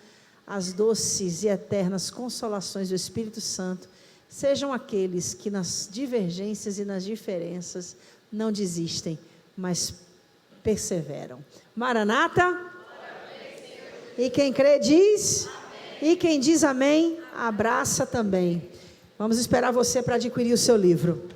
Speaker 1: as doces e eternas consolações do Espírito Santo, sejam aqueles que nas divergências e nas diferenças não desistem, mas perseveram. Maranata. E quem crê diz, amém. E quem diz amém, abraça também. Vamos esperar você para adquirir o seu livro.